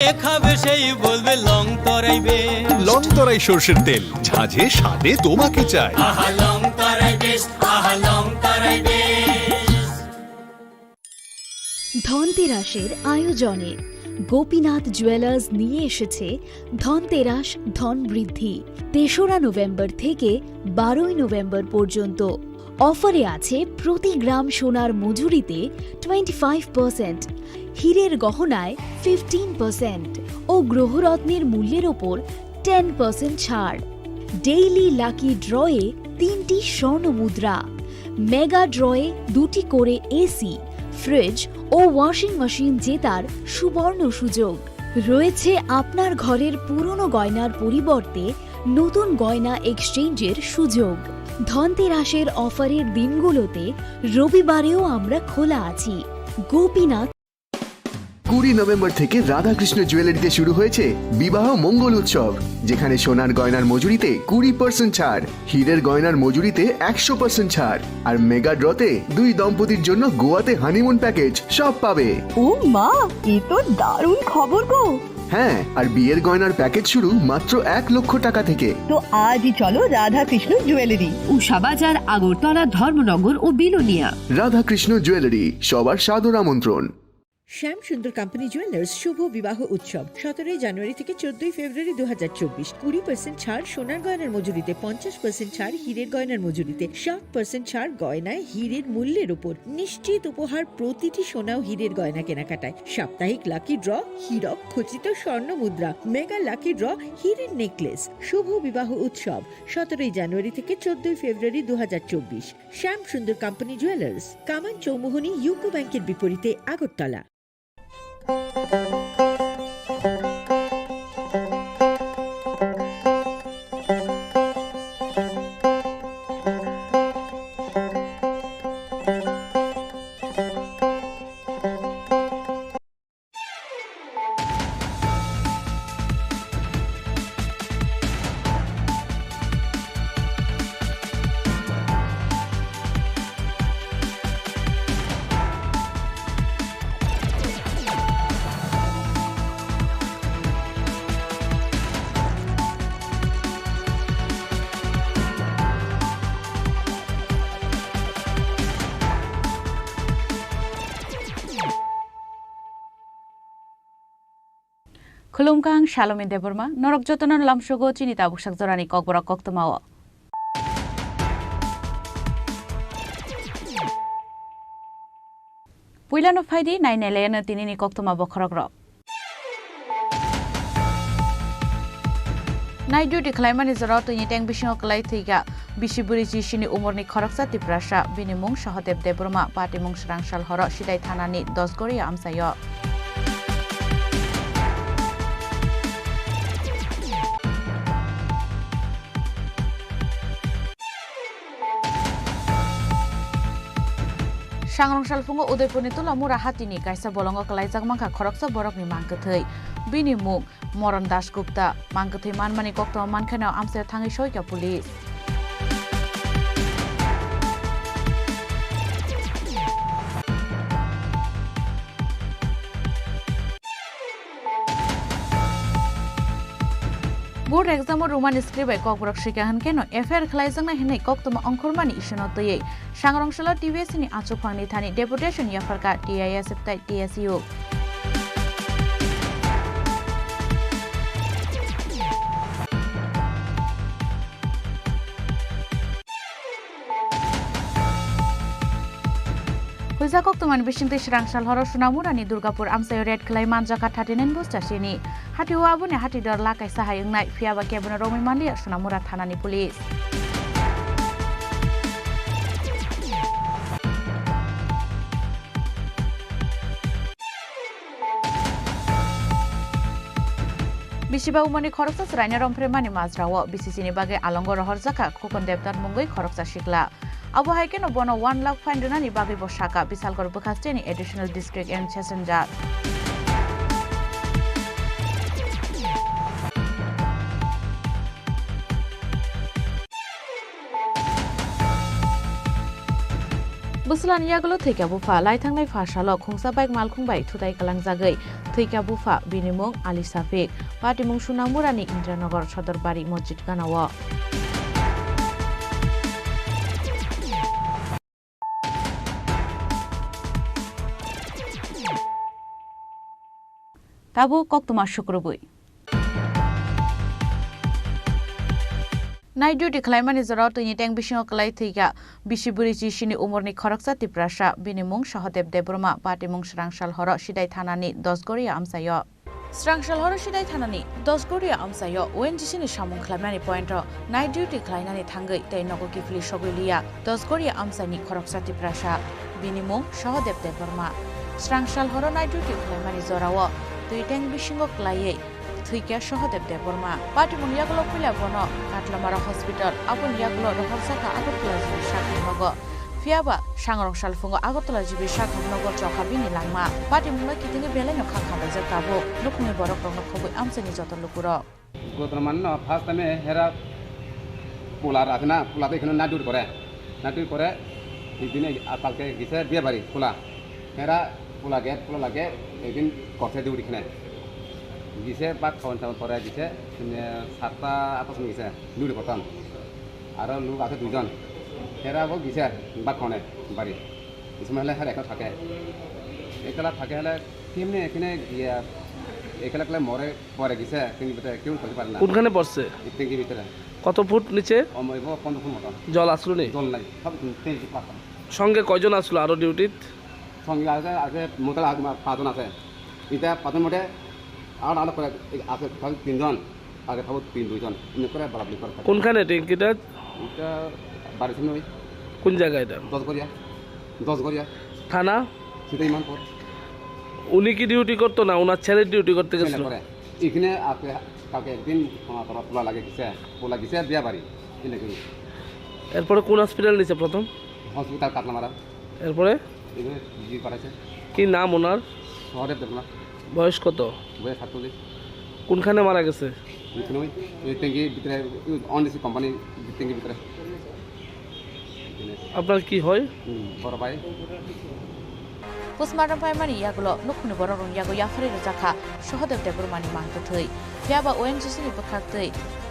খাবে সেই বলবে লং তরাই বেশ। লং তরাই সরষের তেল, ঝাঁঝে স্বাদে তোমাকে চাই। আহা লং তরাই বেশ, আহা লং তরাই বেশ। ধনতেরাসের আয়োজনে গোপীনাথ জুয়েলার্স নিয়ে এসেছে ধনতেরাস ধন বৃদ্ধি। ৩রা নভেম্বর থেকে ১২ই নভেম্বর পর্যন্ত অফারে আছে প্রতি গ্রাম সোনার মজুরিতে 25%, হীরের গহনায় 15% ও গ্রহরত্নের মূল্যের ওপর 10% ছাড়। ডেইলি লাকি ড্রয়ে 3টি স্বর্ণ মুদ্রা, মেগা ড্রয়ে 2টি করে এসি, ফ্রিজ ও ওয়াশিং মেশিন জেতার সুবর্ণ সুযোগ রয়েছে। আপনার ঘরের পুরনো গয়নার পরিবর্তে নতুন গয়না এক্সচেঞ্জের সুযোগ। ধনতেরাসের অফারের দিনগুলোতে রবিবারেও আমরা খোলা আছি। গোপীনাথ 20 নভেম্বর থেকে রাধাকৃষ্ণ জুয়েলারিতে শুরু হয়েছে বিবাহ মঙ্গল উৎসব, যেখানে সোনার গয়নার মজুরিতে 20% ছাড়, হীরের গয়নার মজুরিতে 100% ছাড়, আর মেগা ড্রতে 2 দম্পতির জন্য গোয়াতে হানিমুন প্যাকেজ সব পাবে। ও মা, এ তো দারুণ খবর গো। হ্যাঁ, আর বিয়ের গয়নার প্যাকেজ শুরু মাত্র 1 লক্ষ টাকা থেকে। তো আজই চলো রাধাকৃষ্ণ জুয়েলারি, উষাবাজার, আগরতলা, ধর্মনগর ও বিলোনিয়া। রাধাকৃষ্ণ জুয়েলারি, সবার সাদর আমন্ত্রণ। শ্যাম সুন্দর কোম্পানি জুয়েলার্স শুভ বিবাহ উৎসব 17 জানুয়ারি থেকে 14 ফেব্রুয়ারি 2024। 20% ছাড় সোনার গয়নার মজুরিতে, 50% ছাড় হীরের গয়নার মজুরিতে, 60% ছাড় গয়নায় হীরের মূল্যের উপর, নিশ্চিত উপহার প্রতিটি সোনা ও হীরের গয়না কেনাকাটায়, সাপ্তাহিক লাকি ড্র, হীরক খচিত স্বর্ণ মুদ্রা, মেগা লাকি ড্র, হীরের নেকলেস। শুভ বিবাহ উৎসব 17 জানুয়ারি থেকে 14 ফেব্রুয়ারি 2024। শ্যাম সুন্দর কোম্পানি জুয়েলার্স, কামান চৌমুহনী, ইউকো ব্যাংকের বিপরীতে, Agartala. Khulumkang Shalom Deborma, Norok Jotonon Lamshogo, Chini Tabukshak Zorani Kokborok Koktomao. Puilano Faidi, 9 Elena Tinini Koktoma Bokorogro. Naidu declaimant is a route in Yitang Bishop Kalaitika, Bishiburi Chini Umorni Khorang Tripura, Binimung Shahotep Deborma, Patimung Shrang Shal Horo, Shidai Tanani, Dosgori Amsayo. Sangrong Shalfungo Udepunitula Murahatini, Kaisa Bolongo Kalaisak Manka Koroksa Borokni Mankathei, Bini Muk, Moran Dash Gupta, Mankathei Manmani Kokto Mankana Amser Tangi Shoika Police. Board exam or Roman scribe by Kokborok Shikahan Keno, FR Klaisana Hene Koktoma Onkormani Ishinotoye, Shangrong Shala TVS in Achopani Thani, Deputation Yafarka, TIS TSU. Huza Koktoman Bishing Tishrang Shal Horo Shunamurani Durgapur Amsayo Red Klaiman Jaka Tatinen Bustashini. Hati Wabune Hati Dorlaka Sahayung Night Fiaba Cabin Romi Mandia Shunamura Tanani Police. Bishiba Umani Koroksa Rainer on Premani Mazrawa, Bisisini Bage Alongo Horzaka, Kokon Deptan Mungui Koroksa Shikla. Abu Haiken of Bono 1 lakh Findunani Babi Boshaka, Bisalgor Bukasteni, additional district and Chesanja. Buslan Yagolo take a bufa, light and life Hashalok, Hungsa Bike Malkung by Tudai Kalang Zagai. थैका बुफा बिनिमुं आली साफिक पाटिमुं सुनामुरानि इन्द्रनगर सदरबारि मस्जिद गानाव ताबु कक्तमा शुक्रबुई night duty खालामनानै जराव तैनि tang बिसिङाव कलाय थैगा बिसिबुरि जिसिनि उमरनि खरकसा तिप्रासा बिनिमुं सहदेब देबरमा पाटिमुं स्रांसाल हर सिदाय थानानि 10 गरिया आमसायो स्रांसाल हर सिदाय थानानि 10 गरिया आमसायो ओएनजीसीनि सामुं खालामनानै point night duty खालामनानै थांगै तै नगो किफलि सगैलिया 10 गरिया आमसानि खरकसा तिप्रासा बिनिमुं सहदेब देबरमा स्रांसाल हर नाइट डिउटी खालामनानै जराव तै टेंग बिसिङाव कलायै थैका सहदेब देबरमा पाटिमुं यागलो फैला बनो काटलामारा हस्पिटाल आबुन यागलो रहरसाका आगरतला जिबि साखनगो फियाबा सांरं सालफुंगो आगरतला जिबि साखनगो चखाबिनि लांमा पाटिमुंना किथिंगे बेलेनो खाखाबाय जकाबो लुखुंनि बरक रंग खबै आमसेनि जत लुकुरो गोत्रमान न फार्स्ट टाइम हेरा पोलार आछना पोला एखाने नाडुर करे इदिने आपालके गिसे बियाबारि पोला हेरा पोला लागे एदिन करसे दिउरि खने गिसे बा खावन सावन परे गिसे 7টা 8টা गिसे लुरि पतन आरो लुग आके दुइजन हेराबो गिसे बा खने बारि इसमेले हेर एकला थाके हले केमने एखने गिया एकला मरे परे गिसे तिन बिते केउ करि पारना কোনখানে পড়ছে টেঙ্গি ভিতরে কত ফুট নিচে অমইব 15 ফুট মতন জল আসলো নেই জল নাই সব তেজি পাতা সঙ্গে কয়জন আসলো আরো ডিউটিত সঙ্গে আছে মোটাল 5 জন আছে এটা 5 মতে আর আলো করে আছে 3 জন আগে থাকো 2 জন ইনে করে বারাবলি করে কোনখানে ট্যাঙ্কিটা এটা বাড়িতে নই কোন জায়গা এটা 10 গড়িয়া থানা সেটা ইমানপুর উনি কি ডিউটি করতো না ওনার ছেলে ডিউটি করতে গেছিল এখানে আছে কালকে একদিন পোলা গেছে বিয়া বাড়ি এরপরে কোন হসপিটাল নিছে প্রথম হসপিটাল কাটলামারা এরপরে জি পাঠাইছে কি নাম ওনার সহদেব দেবনা বয়স কত বয়স 47 কোনখানে মারা গেছে ওই ট্যাঙ্কি ভিতরে অনডিসি কোম্পানি ট্যাঙ্কি ভিতরে আপনার কি হয় বড় ভাই पोस्टमार्टम फाइमानि यागलो लुखुनि बरक रं यागो याफारि रजाखा सहदेब देबरमानि मांगो थै फियाबा ओएनजीसीनि बखाखतै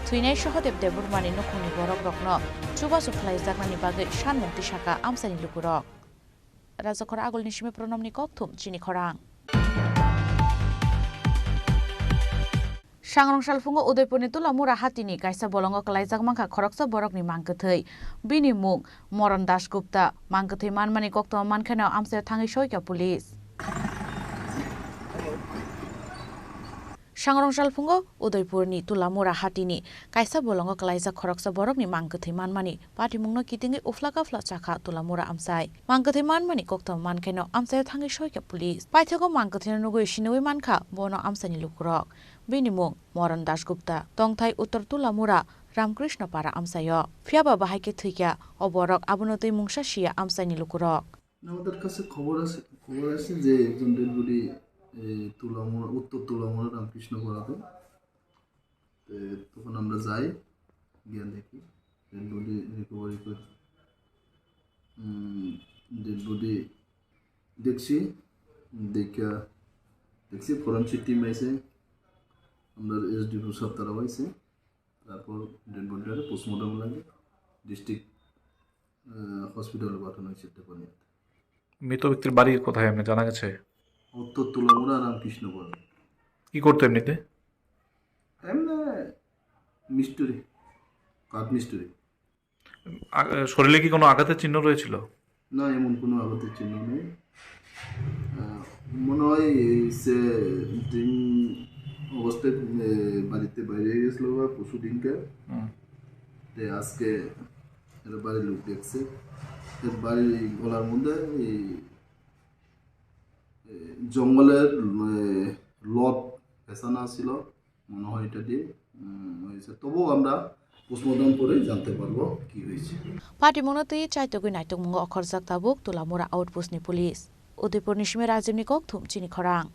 थैनाय सहदेब देबरमानि लुखुनि बरक रकनो चुबासु फ्लाइ जागनानि बागै सानमुक्ति शाखा आमसानि लुकुरक राजखर आगलनि सिमे प्रनमनि कक्थुम चिनि खरां सांरं सालफुंगो उदयपुरनि तुलामुरा हातिनि कायसा बलंगो कलाइजाक मांखा खरकसा बरकनि मांगोथै बिनि मुं मरन दासगुप्ता मांगोथै मानमानि कक्त मानखानाव आमसे थाङै सयका पुलिस सांरं सालफुंगो उदयपुरनि तुलामुरा हातिनि कायसा बलंगो कलाइजाक खरकसा बरकनि मांगोथै मानमानि पाटिमुंनो कितिङै उफ्ला काफ्ला चाखा तुलामुरा आमसाय मांगोथै मानमानि कक्त मानखानाव आमसे थाङै सयका पुलिस पाइथागो मांगोथै नुगै सिनोवै मानखा बनो आमसानि लुकुरक बिनिमुं मरन दासगुप्ता तंथाय उत्तर तुलामुरा रामकृष्ण पारा आमसायो फियाबा बाहायके थैका अबरक आबुनतै मुंसा शिया आमसायनि लुकुरक আমাদের কাছে খবর আছে যে একজন ডেড বডি তুলামুড়া উত্তর তুলামুড়া রামকৃষ্ণ পাড়াতে তখন আমরা যাই গিয়ে দেখি ডেড বডি রিকভারি করে ডেড বডি দেখছি ফরেনসিক টিম আইছে আমরা এসডিপি সব তারা হয়েছে তারপর ডেড বডিটারে পোস্টমর্টম লাগে ডিস্ট্রিক্ট হসপিটালে পাঠানো হয়েছে টেপানিয়াতে মৃত ব্যক্তির বাড়ি কোথায় এমনি জানা গেছে উত্তর তুলামুড়া রামকৃষ্ণ পাড়া কি করতো এমনিতে এমনি মিস্ত্রি কাঠ মিস্ত্রি শরীরে কি কোনো আঘাতের চিহ্ন রয়েছিল না এমন কোনো আঘাতের চিহ্ন নেই মনে হয় সে দিন অবস্থায় বাড়িতে বাইরে গেছিল বা পশু দিনকে আজকে এর বাড়ির লোক দেখছে এর বাড়ির গলার মধ্যে জঙ্গলের লট পেছানো ছিল মনে হয় এটা দিয়ে হয়েছে তবুও আমরা পোস্টমর্টম করে জানতে পারবো কি হয়েছে পাটিমুংনতै चाइतगुइ नाइतगमुंगो अखरजाक ताबुक तुलामुरा आउटपोस्टनि पुलिस उदयपुरनि सिमे राजीवनि कक्थुम चिनि खरां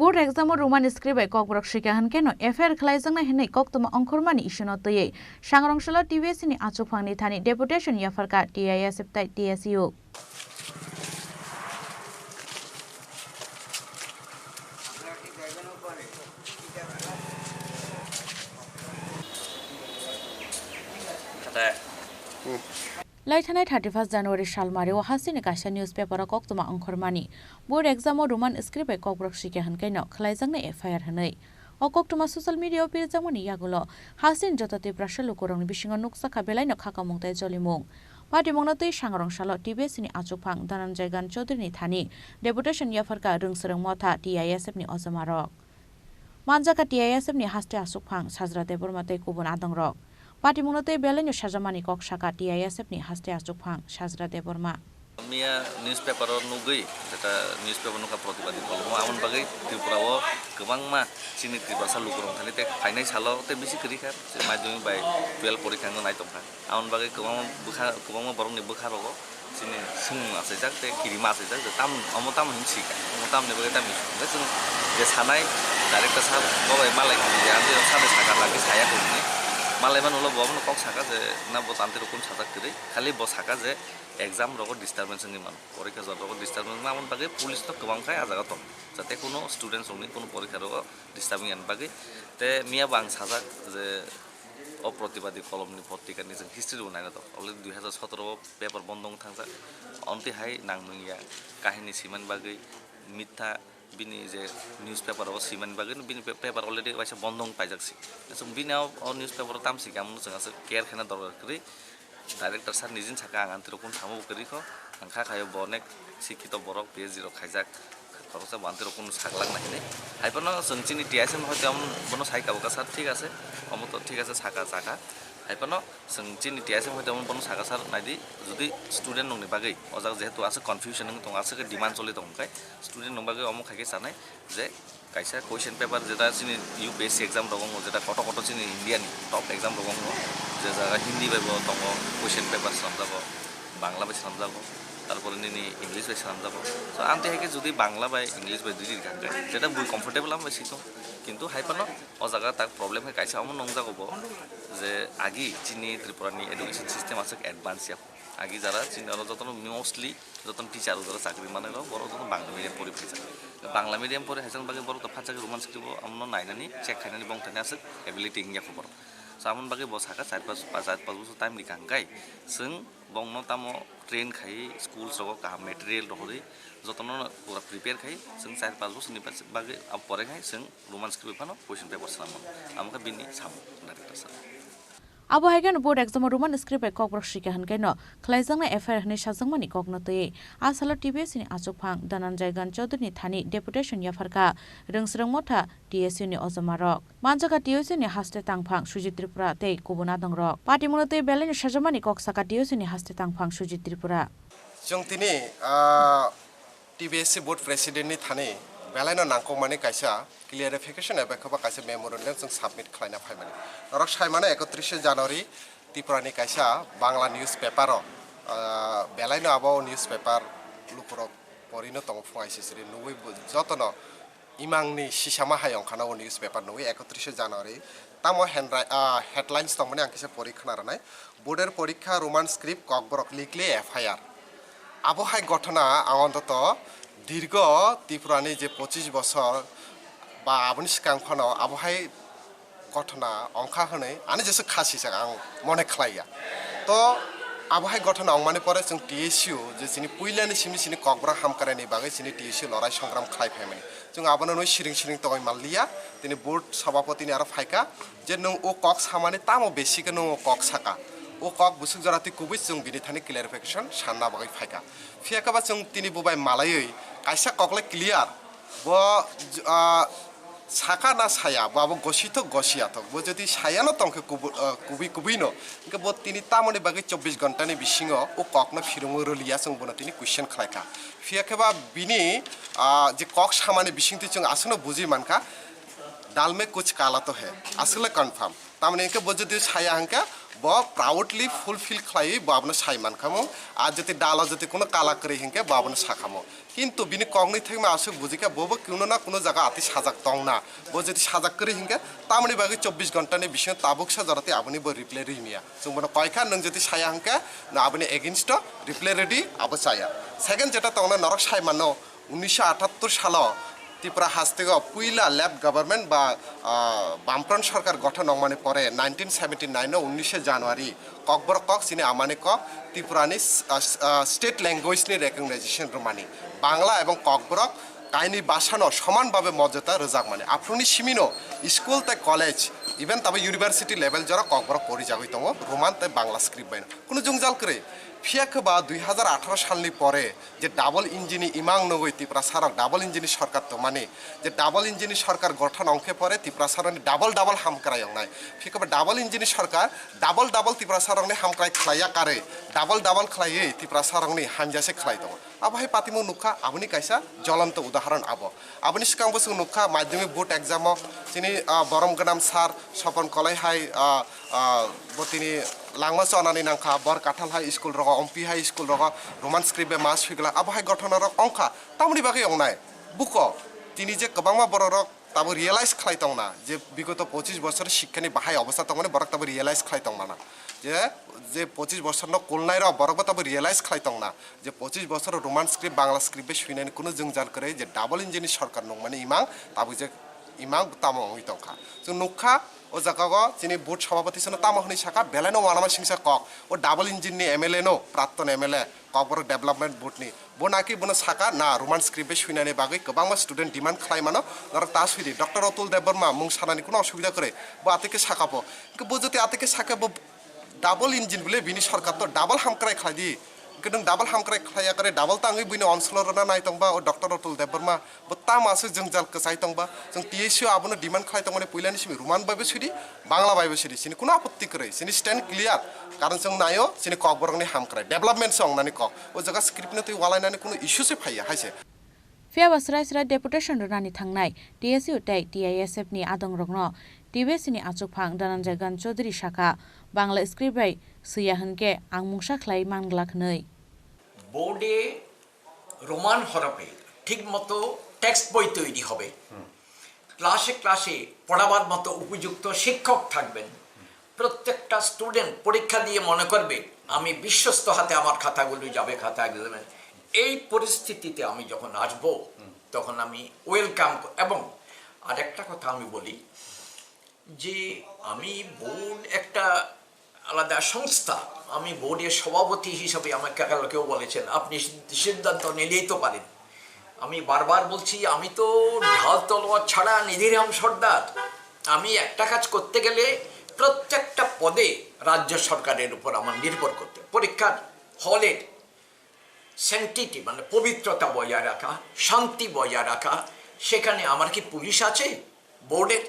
बोर्ड एग्जाम रोमान स्क्रिबाय ककबरक शिकाहन केनो एफआईआर खलाइजांना हेनै कक्तमा अंखरमानि इशनतयै सांरंसला टीवीएसनि आचुफांनि थानि डेपुटेशन याफारका टीआईएसएफ ताइ टीएसयू लाइथानाय 31 जानुवारि सालमारियाव हासिनि कासा निउज पेपार कक्तमा अंखरमानि board exam roman script Kokborok सिके हनकाइनो खलाइजांनो एफआईआर हनै अकक्तमा सोशल मीडिया पिरजामनि यागुलो हासिन जतते प्रशल कोरंनि बिसिंग नुकसाखा बेलाइनो खाकामुंताय जलिमुं पार्टीमुंनो तै सांग्रंशालो टिबिएसनि आचुफां धनन्जय गान चौधुरीनि थानि डेपुटेशन याफरका रोंसरं मथा टीआईएसएफनि अजमारक मानजाका टीआईएसएफनि हास्ते आसुफां साजरा देबरमातै गुबुन आदंरक पार्टीमुंनो तै बेलाइनो साजामानि ककसाका टीआईएसएफनि हास्ते आसुफां साजरा देबरमा मिया निउज पेपर नुगै जेटा निउज पेपर नुका प्रतिबादी कलम आमन बागै त्रिपुराओ गोबांमा चिनि त्रिपुरा सालु करं थानि ते फाइनाय सालो ते बिसि करिखा जे माध्यमिक बाय 12 परीक्षांगो नायतंखा आमन बागै गोबांमा बरंनि बोखारगो चिनि सों आसैजाक ते किरिमा आसैजाक ताम अमताम हिंसिका अमतामनि बागै ताम जों जे सानाय डाइरेक्टर साब बाय मालाय जे आंदे सानै साका लागि साया कोनि मालाय मानुलो बमनो कक साका जे ना बो तान्ते रकम साजाक करै खालि बो साका जे एग्जाम रगो डिस्टार्बेंस नि मान परीक्षा रगो डिस्टार्बेंस मामन बागै पुलिस तो गोबांखाय आजागा दं जाते कोनो स्टूडेंट्स रंनि कोनो परीक्षा रगो डिस्टार्बिंग आन बागै ते मिया बां साजाक जे अप्रतिबादी कलमनि पत्रिकानि जों हिस्ट्री बनायना दं अलरेडी 2017 पेपर बन्दं थांजा अन्ति हाय नांमैया काहिनी सिमान बागै मिथ्या बिनि जे निउज पेपर अब सिमान बागै बिनि पेपर अलरेडी वाइसा बन्दं पाइजाकसि जों बिनाव निउज पेपर तामसि गामनो जोंसो केयार खाना दरकार करै डाइरेक्टर सार निजिन साका आं आंतिर रकम थामो करिखो आंखा खायो बनेक शिक्षित बरक पेज जिरो खाइजाक खरसा बांतिर रकम सागलाक नाहिने हाइपनो जोंचिनि टीआईएसएम हयतो आम बनो साइकाबका सार ठीक আছে अमतो ठीक আছে साका साका हाइपनो जोंचिनि टीआईएसएम हयतो आम बनो साका सार नाइदि जुदि स्टूडेंट नंनि बागै अजाक जेहेतु आसे कन्फ्यूजन दं आसे डिमान्ड चलि दंखाय स्टूडेंट नं बागै अमो खाइके सानाय जे काइसा क्वेश्चन पेपर जेटा चिनि यूपीएससी एग्जाम दङ जेटा कट कट चिनि इंडियानि टप एग्जाम दङ जे जागा हिंदी बायबो दङ क्वेश्चन पेपर सामजाबो बांला बाय सामजाबो তারপরে নিনি ইংলিশ বাই সামজাবো সো আনতে হাইকে যদি বাংলা বাই ইংলিশ বাই দুই গাঙ্গাই যেটা বুই কমফর্টেবল আম বেশি কিন্তু হাইপানো ও জায়গা তাক প্রবলেম হয় কাইসা আমার নংজাগব যে আগি চিনি ত্রিপুরানি এডুকেশন সিস্টেম আছে অ্যাডভান্স ইয়াক আগে যারা চিনি যতন মোস্টলি যতন টিচার যারা চাকরি মানে বড় যতন বাংলা মিডিয়াম পড়ে ফেলছে বাংলা মিডিয়াম পড়ে হাইসাং বাকি বড় তো ফাঁচাকে রোমান স্ক্রিপ্ট আমরা নাইনানি চেক খাইনানি বংথানি আছে এবিলিটি ইংয়া খবর সামন বাকি বসাকা 4-5 বছর টাইম নিকাঙ্গাই जों बंगनो तामो ट्रेन खाई स्कूल सगो का मटेरियल रहरै जतन पूरा प्रिपेयर खाई जों 4-5 बोसोरनि बागै अब परे खाई जों रोमान स्क्रिप्ट फानो क्वेश्चन पेपर सामो आमका बिनि साम डाइरेक्टर सार अब हाइगन board exam roman script Kokborok सिके हनकाइनो खलाइजांना एफआईआर हनै साजांमानि ककनतै आसाला टिबिएसनि आचुफां धनन्जय गान चौधुरीनि थानि डेपुटेशन याफरका रोंसरं मथा टीएसयूनि अजमारक मानजाका टीएसयूनि हास्ते तांफां सुजित त्रिपुरा तै गुबुना दंरक पार्टीमुंनो तै बेलाइनो साजांमानि ककसाका टीएसयूनि हास्ते तांफां सुजित त्रिपुरा जों तिनि टीबीएससी बोर्ड प्रेसिडेंटनि थानि बेलाइनो नांगौमानि कायसा क्लियारिफिकेशन एबा खबा कायसा मेमोरेंडम जों सबमिट खालायना फायमानि नरक सायमाने 31 जानुवारि त्रिपुरानि कायसा बांला निउज पेपर बेलाइनो आबो निउज पेपर लुकुर परिनो तंग फुंगाइसिरि नुबै जतन इमांनि सिसामा हायं खानाव निउज पेपर नुबै 31 जानुवारि तामो हेडलाइन्स तंमने आंकिसे परीक्षा रानाय बोर्डर परीक्षा रोमान स्क्रिप्ट ककबरक लिखले एफआईआर आबो हाय घटना आनंदत दीर्घ त्रिपुरानि जे 25 बছর बा आबनि सिगांफानाव आबहाय घटना अंखा होनै आने जेसे खासि आं मने खालाया तो आबहाय घटना अंमाने परे जों टीएसयू जे सिनि पुइलानि सिनि ककब्रक हामकारानि बागै सिनि टीएसयू लड़ाई संग्राम खालायफायमानि जों आबनो नय सिरिं तगय मालिया तिनि बोर्ड सभापतिनि आरो फायका जे नों ओ कक सामानि तामो बेसिके नों कक साका ओ कक बुसुक जराति कुबिस जों बिनि थानि क्लियारिफिकेशन सानना बागै फायका फियाकाबा जों तिनि बुबाय मालायै कायसा ककले क्लियर बो साका ना साया बाबो गसिथ गसियाथ बो जदि सायानो तंके कुबिनो इनके बो तिनि तामनि बागै 24 घन्टानि बिसिङो ओ ककनो फिरुङो रलिया जों बनो तिनि क्वेश्चन खालायका फियाकाबा बिनि जे कक सामानि बिसिंति जों आसनो बुजि मानका दाल में कुछ काला तो है असले कन्फर्म तामने इनके बो जदि साया हंका बो प्राउडली फुलफिल खालाय बाबनो सायमान खामो आज जति डाला जति कोनो काला करे हिंके बाबनो साखामो किंतु बिनि कगनि थेक मा आसु बुजिका बोबो कुनो ना कुनो जागा आति साजाक दंना बो जति साजाक करे हिंके तामनि बागै 24 घन्टानि बिसिङ ताबुकसा जरते आबनि बो रिप्ले रिमिया जों बनो कयखा नों जति साया हंके ना आबनि एगेंस्ट रिप्ले रेडी आबो साया सेकेंड जेटा तंगना नरक सायमानो 1978 सालाव ত্রিপুরা হাস্তেগ পুইলা ল্যাব গভর্নমেন্ট বা বামফ্রন্ট সরকার গঠন মানে পরে 1979 19 জানুয়ারি ককবরক কক চিনি আমানি কক ত্রিপুরানি স্টেট ল্যাঙ্গুয়েজनि রেকগনাইজেশন রুমানি বাংলা এবং ককবরক কাহিনী বাসানো সমানভাবে মর্যাদা রোজাক মানে আফ্রুনি সিমিনো স্কুল তাই কলেজ ইভেন তবে ইউনিভার্সিটি লেভেল যারা ককবরক পরিযাগই দङ রোমান তাই বাংলা স্ক্রিপ্ট বাইন কোনো জংজাল করে ফিয়াকবা 2018 সালनि পরে যে ডাবল ইঞ্জিনি ইমাং নগৈ ত্রিপুরা সারক ডাবল ইঞ্জিনি সরকার তো মানে যে ডাবল ইঞ্জিনি সরকার গঠন অঙ্কে পরে ত্রিপুরা সারকনি ডাবল হামক্রাই অংনাই ফিয়াকবা ডাবল ইঞ্জিনি সরকার ডাবল ত্রিপুরা সারকনি হামক্রাই খালাইয়া কারে ডাবল খালাইयै ত্রিপুরা সারকনি হানজাसे খালাই দङ আবহাই পাতিমু নুখা আবনি কাইসা জ্বলন্ত উদাহরণ আবনি সিকাং বসু নুখা মাধ্যমিক বোর্ড এক্সাম যিনি বরম গনাম সার স্বপন কলাইহাই তিনি লাংমা চনানি নাংখা बर काठाल हाई स्कुल रग अम्पी हाई स्कुल रग रोमान स्क्रिप्ट मास फिगला आबहाय गठन रग अंखा तामनि बागै अंनाय बुक তিনি যে गोबांमा बर रग ताबो रियलाइज खालायतंना जे विगत 25 বছর শিক্ষানি बाहाय अवस्था तंगने बरक ताबो रियलाइज खालायतंना যে 25 বছর ন कोलनाय र बरक ताबो रियलाइज खालायतंना जे 25 বছর रोमान स्क्रिप्ट बांग्ला स्क्रिप्ट सुइनानि कुनु जोंजान करे जे डाबल इंजिनि सरकार नं माने इमां ताबो जे इमां तामो हइतंखा जों नुखा ও জায়গা যিনি বোর্ড সভাপতি ছিল তামাহনি শাখা বেলানো ওয়ানামা সিংসা cock O double ইঞ্জিননি MLA no প্রাক্তন এমএলএ ককবরক ডেভেলপমেন্ট বোর্ডনি বোনাকি বোনা শাখা না রোমান স্ক্রিপ্টে শুনানি বাগৈ গোबांमा স্টুডেন্ট ডিমান্ড খালাইমানো নর তা সুইদি ডক্টর অতুল দেববর্মা মুং সানানি কোনো অসুবিধা করে বো আতেকে শাখাবো বো যদি আতেকে শাখাবো ডাবল ইঞ্জিন বলে বিনি সরকার তো double হামক্রাই খাইদি gedung double hamkrai khlaya kare double tangi buino onslor na nai tongba o doctor otul deborma botta masu jongjal kasai tongba jong TSU abono demand khlai tongmane puilani simi roman baibe sudi bangla baibe sudi sini kuno apotti kore sini stand clear karon jong nayo sini kokborokni hamkrai development song nani kok o jaga script ne tui walainani kuno issue se phaiya haise फिया बसराय deputation रानी थांनाय TSU tie TISF नि आदं रगनो टिबेसिनि आचुफां दानन्जय गान चौधरी शाखा Bangla script bye सैया हनके आं मुंसा खलाई मानग्लाखनै বোর্ডে রোমান হরফে ঠিকমতো টেক্সট বই তৈরি হবে ক্লাসে পড়াবার মতো উপযুক্ত শিক্ষক থাকবেন প্রত্যেকটা স্টুডেন্ট পরীক্ষা দিয়ে মনে করবে আমি বিশ্বস্ত হাতে আমার খাতাগুলো যাবে খাতা এক্সামে এই পরিস্থিতিতে আমি যখন আসব তখন আমি ওয়েলকাম এবং আরেকটা কথা আমি বলি যে আমি বোর্ড একটা আলাদা সংস্থা আমি বোর্ডের সভাপতি হিসেবে আমাকে কেউ বলেছেন আপনি সিদ্ধান্ত নিলেই তো পারেন আমি বারবার বলছি আমি তো ঢাল তলোয়ার ছাড়া নিধিরাম সর্দার আমি একটা কাজ করতে গেলে প্রত্যেকটা পদে রাজ্য সরকারের উপর আমার নির্ভর করতে পরীক্ষার হলের স্যাংটিটি মানে পবিত্রতা বজায় রাখা শান্তি বজায় রাখা সেখানে আমার কি পুলিশ আছে বোর্ডের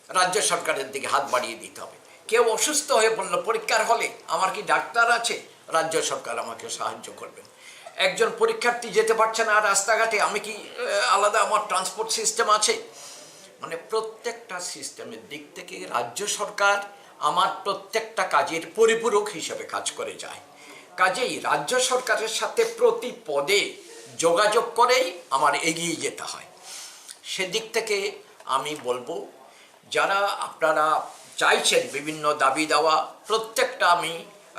রাজ্য সরকারের দিকে হাত বাড়িয়ে দিতে হবে কেউ অসুস্থ হয়ে পড়ল পরীক্ষার হলে আমার কি ডাক্তার আছে রাজ্য সরকার আমাকে সাহায্য করবেন একজন পরীক্ষার্থী যেতে পারছে না রাস্তাঘাটে আমি কি আলাদা আমার ট্রান্সপোর্ট সিস্টেম আছে মানে প্রত্যেকটা সিস্টেমের দিক থেকে রাজ্য সরকার আমার প্রত্যেকটা কাজের পরিপূরক হিসেবে কাজ করে যায় কাজেই রাজ্য সরকারের সাথে প্রতি পদে যোগাযোগ করেই আমার এগিয়ে যেতে হয় সেদিক থেকে আমি বলবো যারা আপনারা চাইছেন বিভিন্ন দাবি দেওয়া প্রত্যেকটা আমি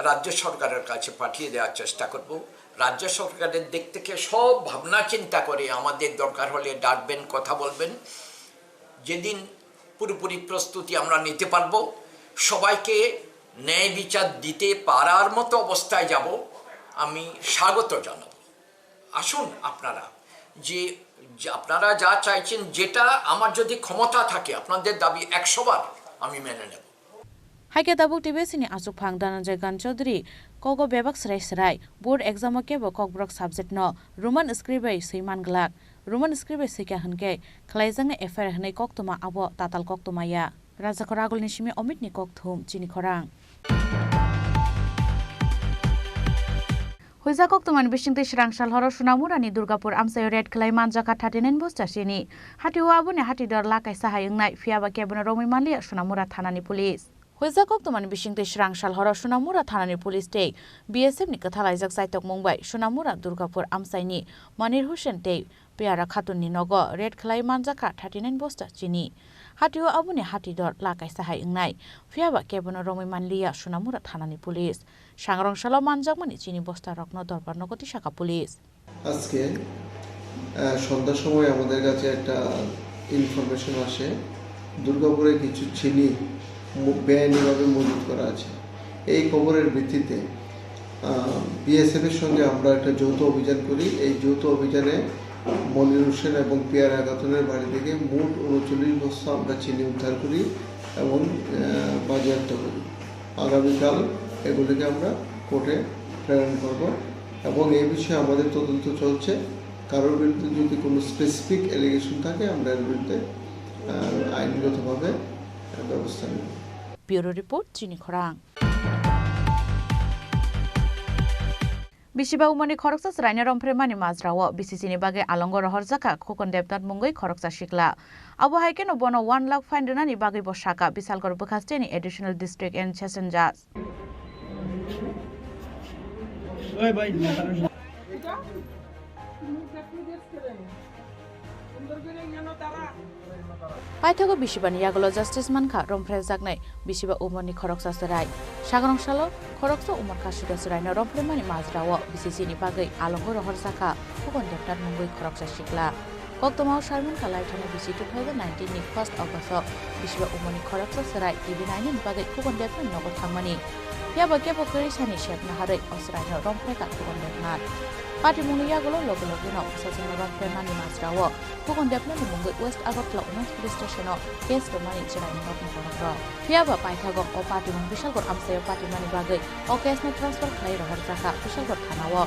রাজ্য সরকারের কাছে পাঠিয়ে দেওয়ার চেষ্টা করব রাজ্য সরকারের দিক থেকে সব ভাবনা চিন্তা করে আমাদের দরকার হলে ডাকবেন কথা বলবেন যেদিন পুরোপুরি প্রস্তুতি আমরা নিতে পারবো সবাইকে ন্যায় বিচার দিতে পারার মতো অবস্থায় যাব আমি স্বাগত জানাব আসুন আপনারা যে আপনারা যা চাইছেন যেটা আমার যদি ক্ষমতা থাকে আপনাদের দাবি 100 বার আমি মেনে নেব हाइके दाबुक टिबेसिनि आचुफां दानन्जय गान चौधरी कगो बेबाक सराय बोर्ड एग्जाम केबो ककब्रक सब्जेक्ट न रोमान स्क्रिप्ट सैमान ग्लाक रोमान स्क्रिप्ट सैका हनके खलाइजंग एफआर हनै कक्तमा आबो ताताल कक्तमाया राजाखौ रागुलनि सिमी अमितनि कक्थुम चिनि खरां हुइजा कक्तमान बिसिंते श्रांसाल हर सुनामुरानि दुर्गापुर आमसाय रेड खलाइ मानजाका 39 बस्तासिनि हाटिउ आबुनि हाटिदर लाकाय साहायंनाय फियाबा केबन रमै मालिया सुनामुरा थानानि पुलिस हुइजा कक्तमान बिसिंते श्रांसाल हर सुनामुरा थानानि पुलिस ते BSF नि कथालाइजाक साइतक मुंबाइ सुनामुरा दुर्गापुर आमसायनि मनिर हुसेन ते पेयारा खातुननि नग रेड खलाइ मानजाका 39 बस्ता चिनि हाटिउ आबुनि हाटिदर लाकाय साहायंनाय फियाबा केबन रमै मालिया सुनामुरा थानानि पुलिस सांग्रंशाल मानजाकमानि चिनि बस्ता रत्न दरबार नगति शाखा पुलिस আজকে সন্ধ্যার সময় আমাদের কাছে একটা ইনফরমেশন আসে দুর্গাপুরে কিছু চিনি বেআইনিভাবে মজুত করা আছে। এই খবরের ভিত্তিতে বিএসএফের সঙ্গে আমরা একটা যৌথ অভিযান করি। এই যৌথ অভিযানে মনির হোসেন এবং পিয়ারা খাতুনের বাড়ি থেকে মোট 39 বস্তা আমরা চিনি উদ্ধার করি এবং বাজেয়াপ্ত করি। আগামীকাল এগুলিকে আমরা কোর্টে প্রেরণ করব এবং এই বিষয়ে আমাদের তদন্ত চলছে। কারোর বিরুদ্ধে যদি কোনো স্পেসিফিক অ্যালিগেশন থাকে আমরা এর বিরুদ্ধে আইনগতভাবে ব্যবস্থা নেব। ব্যুরো রিপোর্ট চিনি খরাং। Bisiba umani khoroksa sraina rompremani mazrawo BCC-ni bagai alongo rohor jaka khokon debnat mungoi khoroksa shikla. Abo haike no bono 1 lakh fine donani bagai boshaka bisalgor bukhasteni additional district and session judge. Oi bhai Paithago Bishibani Yagolo Justice Manka Rompre Zagnai Bishiba Umani Khoroksa Sarai Shagarong Shalo Khoroksa Umar Kashuda Sarai no Rompremani Mazrawo BCC-ni bagai alongo rohor jaka khokon debnat mungoi khoroksa shikla. Koktomao Sharman Kalai Thane BC 2019 ni 1st August Bishiba Umani Khoroksa Sarai TV9 ni bagai khokon debnat nogo thangmani. Yaba kebo keri sani shep naharai osrai no rompre ka khokon debnat. Parti Muniyagolo Logologi no Sasino Rompremani Mazrawo khokon debnat mungoi West Agartala Unas Police Station no case domani chirai no khorokro. Yaba paithago o parti mun Bishalgor amsayo parti mani bagai o case no transfer khlai rohor jaka Bishalgor thanawo.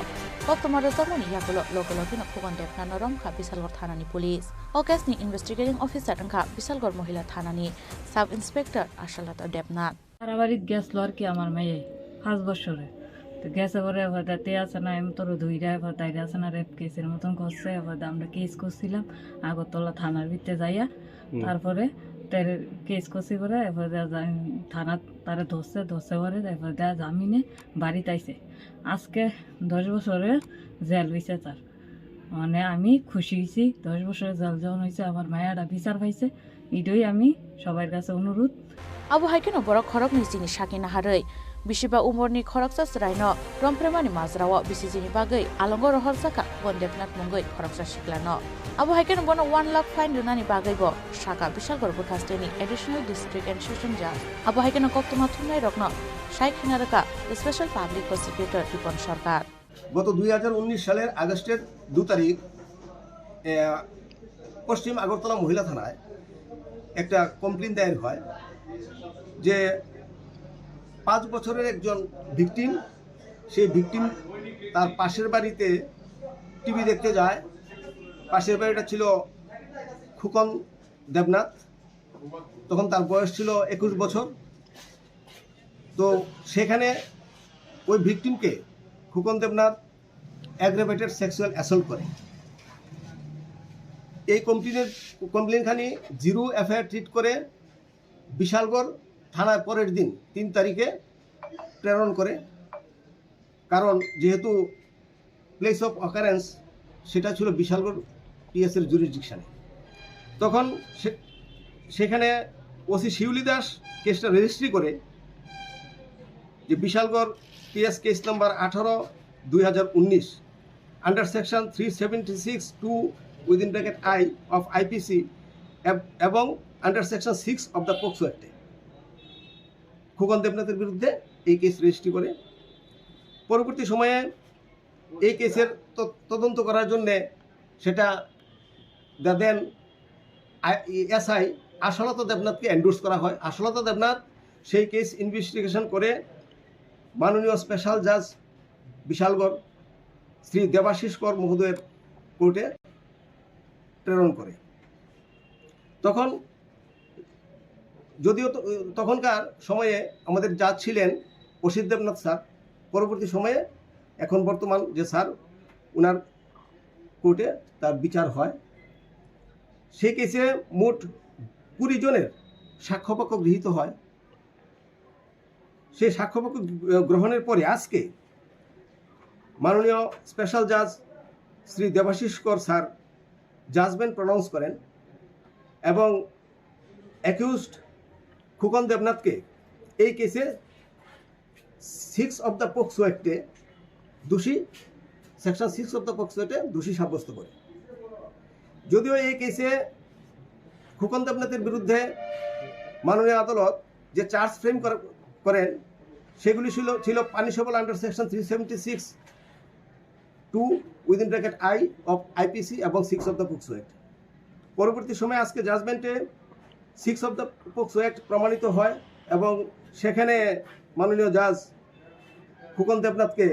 Koktomar zamani yagolo Logologi no khokon debnat no romkha Bishalgor thanani police. O case ni investigating officer angka Bishalgor Mohila thanani sub inspector Ashalata Debnat. পারাবারিক গ্যাস লর কি আমার মেয়ে 5 বছরে তো গ্যাসে করে হঠাৎ আছে না এম তোর ধুইরা হঠাৎ আছে না রেপ কেসের মতন করছে হঠাৎ আমরা কেস করছিলাম আগরতলা থানার ভিতরে যাইয়া তারপরে তার কেস করছি করে থানা তারে ধরছে করে তারপরে জামিনে বাড়িতে আইছে আজকে 10 বছরের জেল হইছে তার মানে আমি খুশি হইছি 10 বছরের জেল যখন হইছে আমার মায়াটা বিচার পাইছে এটাই আমি সবার কাছে অনুরোধ Abu haikeno borok khorok ni jini shakina harai Bishiba umorni khoroksa sraino rompremani mazrawo BCC-ni bagai alongo rohor jaka khokon debnat mungoi khoroksa shiklano. Abu haikeno bono 1 lakh fine donani bagai bo shaka Bishalgor bukhasteni additional district and session judge. Abu haikeno koktoma thunai rokno Shaikh Hinaraka special public prosecutor Ripon Sarkar. গত 2019 সালের আগস্টের 2 তারিখ পশ্চিম আগরতলা মহিলা থানায় একটা complain দায়ের হয় যে 5 বছরের একজন ভিকটিম সেই ভিকটিম তার পাশের বাড়িতে টিভি দেখতে যায় পাশের বাড়িটা ছিল খোকন দেবনাথ তখন তার বয়স ছিল 21 বছর তো সেখানে ওই ভিকটিমকে Khokan Debnath aggravated sexual assault করে এই কমপ্লেইনখানি 0 এফআইআর ট্রিট করে বিশালগড় থানায় পরের দিন 3 তারিখে প্রেরণ করে কারণ যেহেতু প্লেস অফ অকারেন্স সেটা ছিল বিশালগড় পিএসের জুরিসডিকশনে তখন সেখানে ওসি শিউলি দাস কেসটা রেজিস্ট্রি করে যে Bishalgarh PS case number 18/2019 under section 376(2) within bracket I of IPC এবং under section 6 of the POCSO অ্যাক্টে খোকন দেবনাথের বিরুদ্ধে এই কেস রেজিস্ট্রি করে পরবর্তী সময়ে এই কেসের তদন্ত করার জন্য সেটা দেন এসআই আশালতা দেবনাথকে এন্ডোর্স করা হয় আশালতা দেবনাথ সেই কেস ইনভেস্টিগেশন করে মাননীয় স্পেশাল জাজ বিশালগড় শ্রী দেবাশিস কর মহোদয়ের কোর্টে প্রেরণ করে তখন যদিও তখনকার সময়ে আমাদের জাজ ছিলেন অসিত দেবনাথ স্যার পরবর্তী সময়ে এখন বর্তমান যে স্যার ওনার কোর্টে তার বিচার হয় সেই কেসে মোট 20 জনের সাক্ষ্যপক্ষ গৃহীত হয় সেই সাক্ষ্যপক্ষ গ্রহণের পরে আজকে মাননীয় স্পেশাল জাজ শ্রী দেবাশিস কর স্যার জাজমেন্ট প্রনাউন্স করেন এবং অ্যাকিউজড খোকন দেবনাথকে এই কেসে 6 অফ দ্য পোক্সো অ্যাক্টে দোষী সেকশন 6 অফ দ্য পোক্সো অ্যাক্টে দোষী সাব্যস্ত করে যদিও এই কেসে খোকন দেবনাথের বিরুদ্ধে মাননীয় আদালত যে চার্জ ফ্রেম করেন সেগুলি ছিল punishable under section 376 2 within bracket I of IPC এবং 6 অফ দ্য পোক্সো অ্যাক্ট। পরবর্তী সময়ে আজকে জাজমেন্টে 6 অফ দ্য পোক্সো অ্যাক্ট প্রমাণিত হয় এবং সেখানে মাননীয় জাজ খোকন দেবনাথকে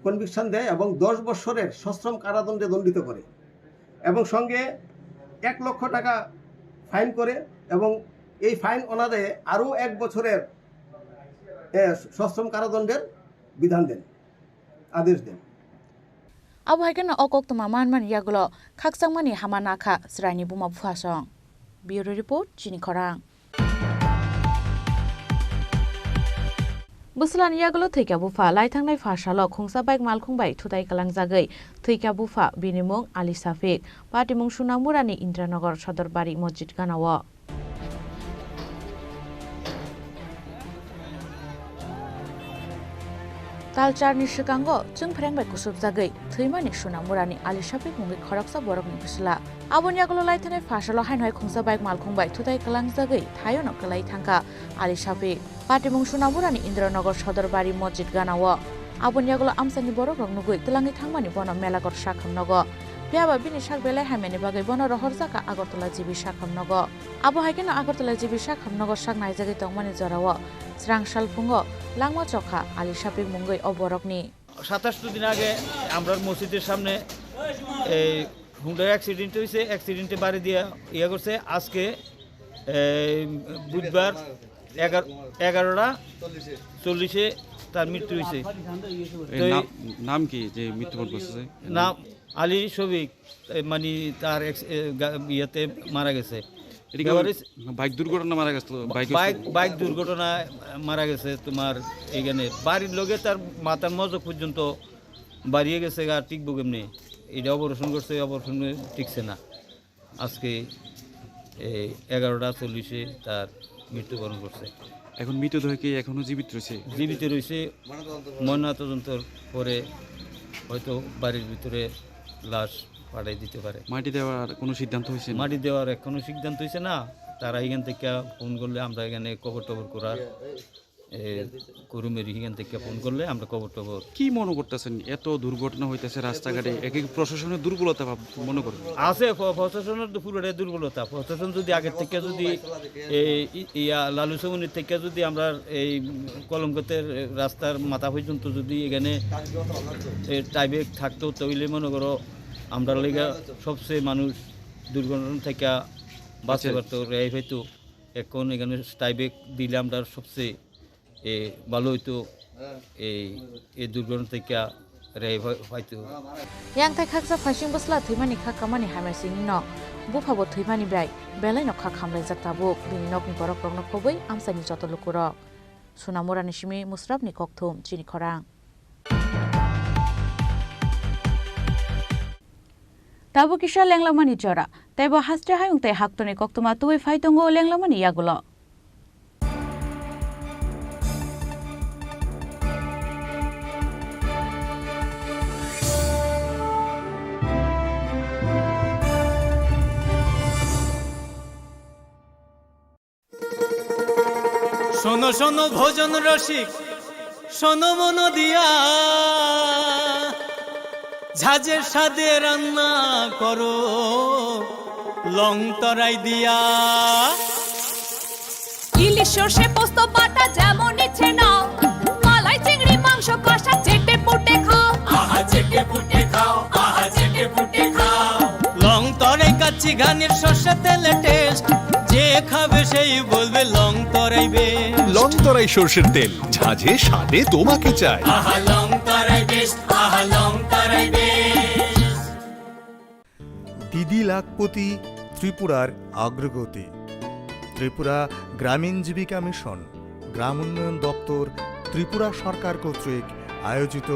কনভিকশন দেয় এবং 10 বছরের সশ্রম কারাদণ্ডে দণ্ডিত করে এবং সঙ্গে 1 লক্ষ টাকা ফাইন করে এবং এই ফাইন অনাদায়ে আরও 1 বছরের সশ্রম কারাদণ্ডের বিধান দেন, আদেশ দেন। আবহাওয়াকেন অকক তোমা মানমান ইয়াগুলো খাকসাংমানি হামা নাখা স্রাইনি বুমা ফুয়াসং। ব্যুরো রিপোর্ট চিনি খরাং। बुसलान यागलो थैका बुफा लाइथांनाय फाशाल खुंसा बाइक मालखुंबाय थुदाय कालांजागै थैका बुफा बिनिमुं आली साफिक पाटिमुं सुनामुरानि इन्द्रानगर सदरबारि मस्जिद गानाव तालचारनि सिगांगो जों फ्रेंबाय कुसुबजागै थैमानि सुनामुरानि आली साफिक मुंगै खरकसा बरकनि बुसला आबनि यागलो लाइथांनाय फाशाल हायनाय खुंसा बाइक मालखुंबाय थुदाय कालांजागै थायनो कलाई थांका आली साफिक पाटिमुं सुनामुरानि इन्द्रनगर सदरबारि मस्जिद गानाव आबनि यागलो आमसानि बरक रंनुगै तलांनि थांमानि बन मेलागर साखामनग बियाबा बिनि साकबेलाय हायमेनि बागै बन रहरजाका आगरतला जिबि साखामनग आबो हायकेन आगरतला जिबि साखामनग साकनाय जागै तंमानि जराव स्रां सालफुंगो लांमा चखा आली साफिक मुंगै अबरकनि 27 দিন আগে আমরা মসজিদের সামনে এই হুন্ডা অ্যাক্সিডেন্ট হইছে অ্যাক্সিডেন্টে বাড়ি দিয়ে ইয়া করছে আজকে বুধবার 11:40 তার মৃত্যু হয়েছে। নাম কি যে মৃত্যুবরণ করছে? নাম আলী শফিক, মানে তার ইয়েতে মারা গেছে। বাইক দুর্ঘটনা মারা গেছে? বাইক দুর্ঘটনা মারা গেছে। তোমার এইখানে বাড়ির লোকে তার মাথার মজক পর্যন্ত বাড়িয়ে গেছে আর টিকবো কেমনি, এটা অপারেশন করছে, অপারেশন টিকছে না। আজকে 11:40 তার মৃত্যুবরণ করছে। এখন মৃতদেহ কি এখনো জীবিত রয়েছে? জীবিত রয়েছে। ময়নাতদন্তের পরে হয়তো বাড়ির ভিতরে লাশ পাঠাই দিতে পারে। মাটি দেওয়ার কোনো সিদ্ধান্ত হয়েছে? মাটি দেওয়ার এখনো সিদ্ধান্ত হয়েছে না। তারা এখান থেকে ফোন করলে আমরা এখানে কবর টবর করার কুরুমের এখান থেকে ফোন করলে আমরা কবর টবর। কি মনে করতেছেন এত দুর্ঘটনা হইতেছে রাস্তাঘাটে? এক প্রশাসনের দুর্বলতা মনে করেন? আছে, প্রশাসনের পুরোটাই দুর্বলতা। প্রশাসন যদি আগের থেকে যদি লালু চৌমনির থেকে যদি আমরা এই কলঙ্কতের রাস্তার মাথা পর্যন্ত যদি এখানে টাইবেক থাকতো তাহলে মনে করো আমরা লেগে সবচেয়ে মানুষ দুর্ঘটনা থেকে বাঁচতে পারতো, রেহাই হইতো। এখন এখানে টাইবেক দিলে আমরা সবচেয়ে ভালো হইতো, এই দুর্ঘটনা থেকে রেহাই হইতো। yang tai khaksa phashing basla thimani khakamani hamersini no bufabo thimani bai belai no khakhamlai jaktabuk bini nokni borok rokno khoboi amsani joto lukurok sunamurani simi musrabni kokthum chini khorang tabu kisha lenglamani jora taibo hastre hayung tai haktoni koktuma tuwi phaitongo lenglamani yagulo শোনো শোনো ভোজন রসিক, শোনো মন দিয়া, ঝাঁঝের স্বাদে রান্না করো লং তরাই দিয়া। ইলিশ সর্ষে পোস্ত বাটা যেমন ইচ্ছে নাও, মালাই চিংড়ি মাংস কষা চেটে পুটে খাও, আহা চেটে পুটে খাও, আহা চেটে পুটে খাও। লং তরাই কাচ্চি ঘানির সর্ষে তেলে টেস্ট, যে খাবে সেই বলবে লং তরাই বেশ। লং তরাই সরষের তেল, ঝাঁঝে স্বাদে তোমাকে চাই। আহা লং তরাই বেশ, আহা লং তরাই বেশ। দিদি লাখপতি ত্রিপুরার অগ্রগতি। ত্রিপুরা গ্রামীণ জীবিকা মিশন, গ্রাম উন্নয়ন দপ্তর, ত্রিপুরা সরকার কর্তৃক আয়োজিত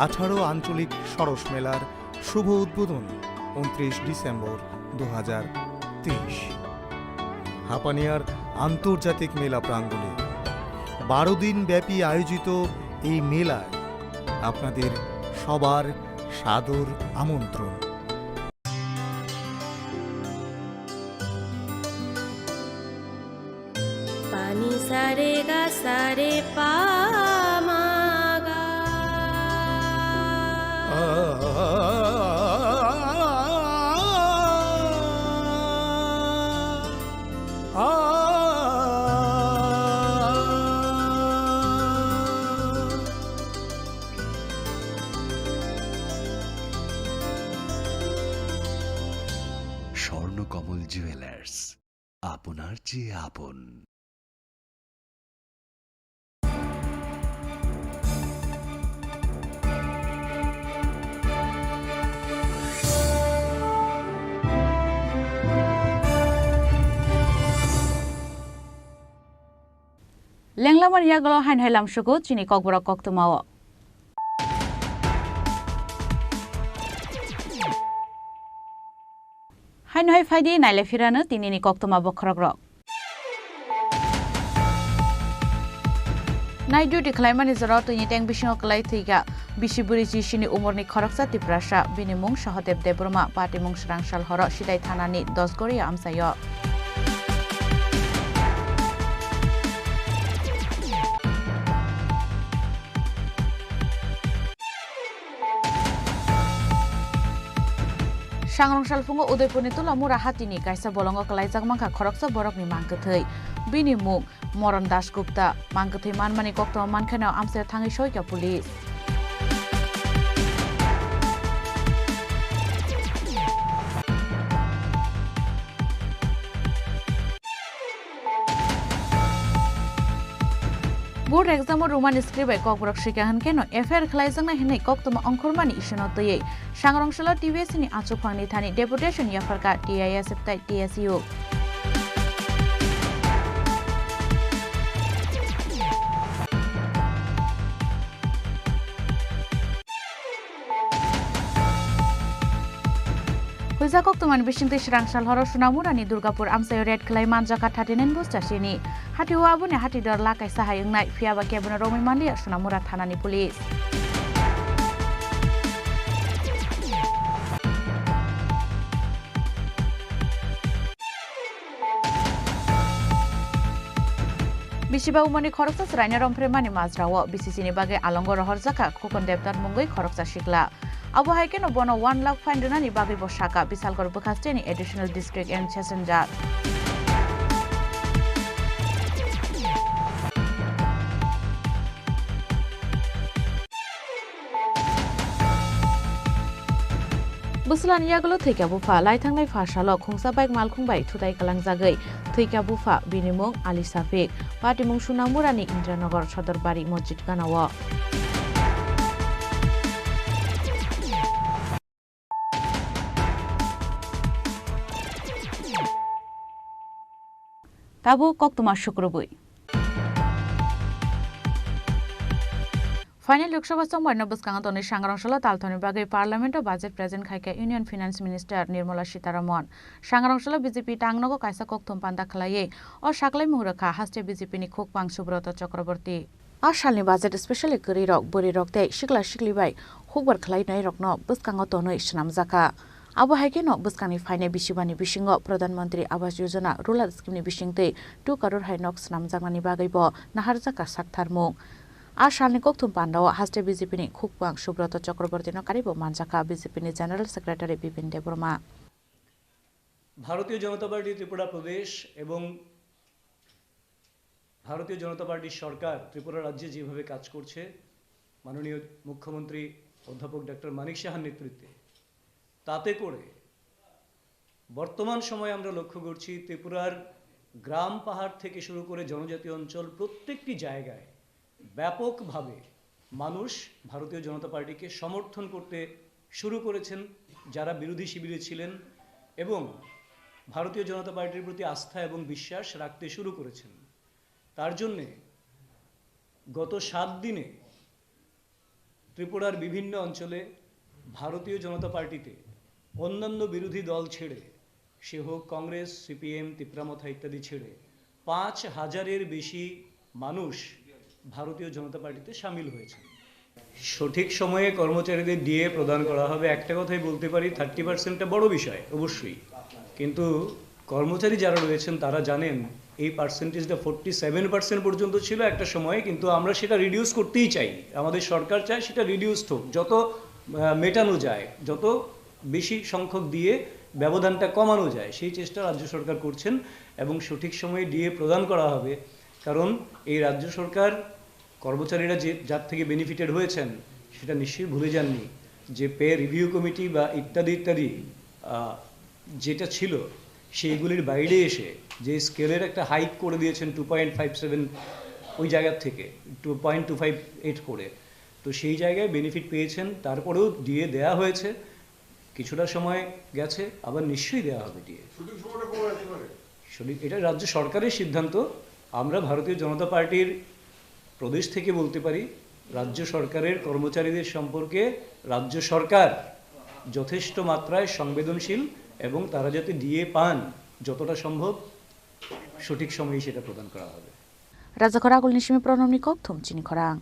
18 আঞ্চলিক সরস মেলার শুভ উদ্বোধন 29 ডিসেম্বর 2023 হাপানিয়ার আন্তর্জাতিক মেলা প্রাঙ্গণে। 12 দিন ব্যাপী আয়োজিত এই মেলায় আপনাদের সবার সাদর আমন্ত্রণ। সারে গা সারে পা মা গা। স্বর্ণকমল জুয়েলার্স, আপনার চেয়ে আপন। লেংলামার ইয়াগল হাইন হাইলাম সুগো চিনি ককবরক কক্তমাও হাইন হাই ফাইদি নাইলে ফিরানো তিনিনি কক্তমা বখরক রক नाइट ड्यूटी खालायमानि जराव तुनि टेंग बिसिङाव कलाय थैगा बिसिबुरि जिसिनि उमरनि खरकसा तिप्रासा बिनि मुं सहदेब देबरमा पार्टी मुं स्रांसाल हर सिदाय थानानि 10 गरिया आमसायो सांग्रंसाल फुङो उदयपुरनि तुलामुरा हातिनि कायसा बलंगो कलायजाक मांखा खरकसा बरकनि मांगथै बिनि मुं मरन दासगुप्ता मांगथै मानमानि कक्तम मानखानाव आमसायाव थाङै सयका पुलिस बोर्ड एग्जाम रोमान स्क्रिबाय ककबरक शिकाहन केनो एफआईआर खलायजांना हिनै कक्तम अंखरमानि इसुनो तयै सांग्रंसाल टीवीएस नि आचुफांनि थानि डेपुटेशन याफरका टीआईएस ताइ टीएसयू Huisa koktuman bisingti srangsal horo sunamurani Durgapur amsayo red klai manjaka 39 bostashini hati wabune hati dor lakai sahayungnai fiaba kebuna romi mandia sunamura thanani pulis Bishiba umani khoroksa sraina rompremani mazrawo BCC ni bage alongo rohor jaka kokon debtar mungoi khoroksa shikla Abo haikeno bono 1 lakh fine donani bagi boshaka bisalgor bukhasteni additional district and passenger Buslan yagulo thika bufa laithangnai phasalo khungsa baik malkhungbai thutai kalangjagai thika bufa binimung Ali Safik patimung sunamurani Indranagar Sodorbari Masjid Ganawa Tabu koktuma শুক্রবই Final Loksawa Sombar Nobuskango Toni Sangrangshalo Talthoni Bagai Parliament of Budget Present Khaika Union Finance Minister Nirmala Sitaramon Sangrangshalo BJP Tangnogo Kaisa Koktum Panda Khlaye o Shaklai Muraka Haste BJP ni Khokpang Subrata Chakraborty Ashalni Budget Especially Kuri Rok Buri Rok Te Shikla Shikli Bai Khokbar Khlai Nai Rokno Buskango Tonoi Shnamjaka Abo haikeno buskani faine bishibani bishingo Pradhan Mantri Awas Yojana Rural Scheme ni bishingtei 2 crore hainok snamjakmani bagaibo naharjaka saktharmung Ashalni kokthum pandao haste BJP ni Khukpang Subrata Chakraborty no karibo manjaka BJP ni General Secretary Bipin Deborma ভারতীয় জনতা party Tripura প্রদেশ এবং ভারতীয় জনতা পার্টির সরকার ত্রিপুরা রাজ্যে যেভাবে কাজ করছে মাননীয় মুখ্যমন্ত্রী অধ্যাপক ডক্টর মানিক সাহার নেতৃত্বে তাতে করে বর্তমান সময়ে আমরা লক্ষ্য করছি ত্রিপুরার গ্রাম পাহাড় থেকে শুরু করে জনজাতীয় অঞ্চল প্রত্যেকটি জায়গায় ব্যাপকভাবে মানুষ ভারতীয় জনতা পার্টিকে সমর্থন করতে শুরু করেছেন যারা বিরোধী শিবিরে ছিলেন এবং ভারতীয় জনতা পার্টির প্রতি আস্থা এবং বিশ্বাস রাখতে শুরু করেছেন তার জন্য গত 7 দিনে ত্রিপুরার বিভিন্ন অঞ্চলে ভারতীয় জনতা পার্টিতে অন্যান্য বিরোধী দল ছেড়ে সে হোক কংগ্রেস সিপিএম তিপ্রামথা ইত্যাদি ছেড়ে 5000-এর বেশি মানুষ ভারতীয় জনতা পার্টিতে শামিল হয়েছেন সঠিক সময়ে কর্মচারীদের ডিএ প্রদান করা হবে একটা কথাই বলতে পারি 30%টা বড় বিষয় অবশ্যই কিন্তু কর্মচারী যারা রয়েছেন তারা জানেন এই পার্সেন্টেজটা 47% পর্যন্ত ছিল একটা সময়ে, কিন্তু আমরা সেটা রিডিউস করতেই চাই। আমাদের সরকার চায় সেটা রিডিউসড হোক, যত মেটানো যায়, যত বেশি সংখ্যক দিয়ে ব্যবধানটা কমানো যায়, সেই চেষ্টা রাজ্য সরকার করছেন এবং সঠিক সময়ে ডিএ প্রদান করা হবে। কারণ এই রাজ্য সরকার কর্মচারীরা যার থেকে বেনিফিটেড হয়েছেন সেটা নিশ্চয়ই ভুলে যাননি যে পে রিভিউ কমিটি বা ইত্যাদি ইত্যাদি যেটা ছিল সেইগুলির বাইরে এসে যে স্কেলের একটা হাইক করে দিয়েছেন 2.57 ওই জায়গার থেকে 2.258 করে, তো সেই জায়গায় বেনিফিট পেয়েছেন। তারপরেও ডিএ দেওয়া হয়েছে, কিছুটা সময় গেছে, আবার নিশ্চয়ই দেওয়া হবে ডিএ। এটা রাজ্য সরকারের সিদ্ধান্ত। আমরা ভারতীয় জনতা পার্টির প্রদেশ থেকে বলতে পারি, রাজ্য সরকারের কর্মচারীদের সম্পর্কে রাজ্য সরকার যথেষ্ট মাত্রায় সংবেদনশীল এবং তারা যাতে ডিএ পান যতটা সম্ভব সঠিক সময়ে সেটা প্রদান করা হবে। রাজ্য খরাগুল নিশিমি প্রণমনিকক থুম চিনি খরাং।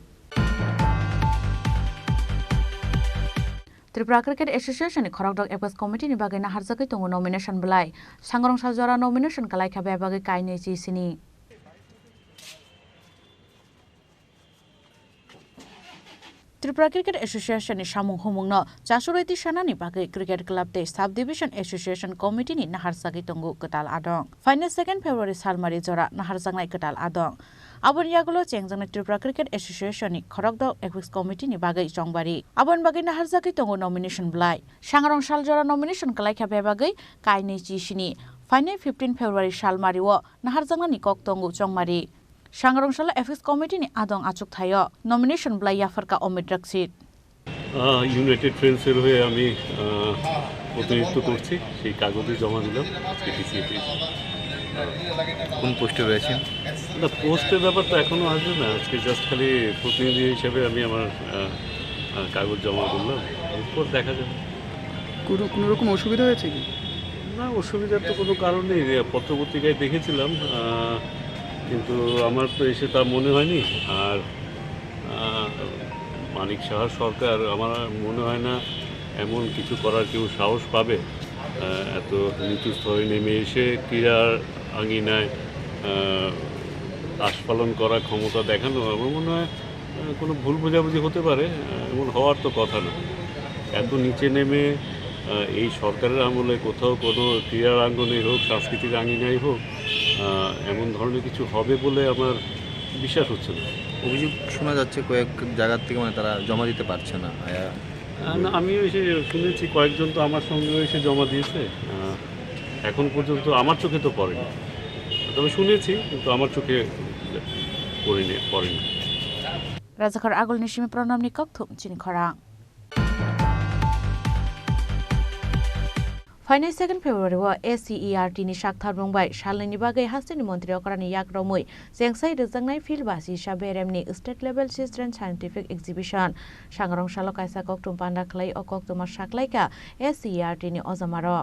ত্রিপুরা ক্রিকেট এসোসিয়েশনनि खरगदक एपेक्स कमिटिनि बागै नाहारजाखै दङ नमिनेशन बेलाय सांग्रां सालजरा नमिनेशन खालायखाबाय बागै कायनै जिसिनि त्रिपुरा क्रिकेट एसोसिएशननि सामुं हमंनो 430 सानानि बागै क्रिकेट क्लाब दे साब डिविजन एसोसिएशन कमिटिनि नाहारजाखै दङ गोटाल आदं फाइनल 2 फेब्रुवारि सालमारि जरा नाहारजानाय गोटाल आदं आबन यागुलो चेंगजोंनि त्रिपुरा क्रिकेट एसोसिएशननि खरगदक एपेक्स कमिटिनि बागै जंबारि आबन बागै नाहारजाखै दङ नमिनेशन बेलाय सांग्रां सालजरा नमिनेशन खालायखाबाय बागै कायनै जिसिनि फाइनल 15 फेब्रुवारि सालमारिओ नाहारजानानि कक दङ जंमारि सांग्रांशाला एफएक्स कमिटिनि आदं आचुक थायो नमिनेशन ब्लाई याफरका अमित रक्षित ইউনাইটেড ফ্রেন্ডসের হয়ে আমি প্রতিনিধিত্ব করছি, সেই কাগজে জমা দিলাম আজকে ডিসিতে। কোন পোস্টে রয়েছেন? না, পোস্টের ব্যাপার তো এখনও আসবে না, আজকে জাস্ট খালি প্রতিনিধি হিসেবে আমি আমার কাগজ জমা করলাম, এরপর দেখা যাবে। কোনো রকম অসুবিধা হয়েছে কি? না, অসুবিধার তো কোনো কারণ নেই, পত্রপত্রিকায় দেখেছিলাম, কিন্তু আমার তো এসে তা মনে হয়নি। আর মানিক সাহার সরকার আমার মনে হয় না এমন কিছু করার কেউ সাহস পাবে। এত নিচু স্তরে নেমে এসে ক্রীড়ার আঙিনায় আস্ফালন করার ক্ষমতা দেখানো, আমার মনে হয় কোনো ভুল বোঝাবুঝি হতে পারে, এমন হওয়ার তো কথা না। এত নিচে নেমে এই সরকারের আমলে কোথাও কোনো ক্রীড়ার আঙ্গনে হোক, সাংস্কৃতিক আঙিনায় হোক, এমন ধরনের কিছু হবে বলে আমার বিশ্বাস হচ্ছে না। অভিযোগ শোনা যাচ্ছে কয়েক জায়গার থেকে, মানে তারা জমা দিতে পারছে না। আমিও এসে শুনেছি কয়েকজন তো আমার সঙ্গেও এসে জমা দিয়েছে, এখন পর্যন্ত আমার চোখে তো পড়েনি, তবে শুনেছি, কিন্তু আমার চোখে পড়েনি। রাজাখর আগুল নিশিমি প্রণাম নিকক থুম চিনি খরাং। फाइनल 2 फेब्रुवारि ACERT नि साकथार बुंबाय सालनि बागै हास्टेनि मन्त्रि अकरानि याग्रमै जेंसाय रजांनाय फिल्डबासि साबेरेमनि state level children scientific exhibition सांग्रां सालो कायसा कक्टुम पान्डा खलाई अकक्तमा साकलायका ACERT नि अजमारो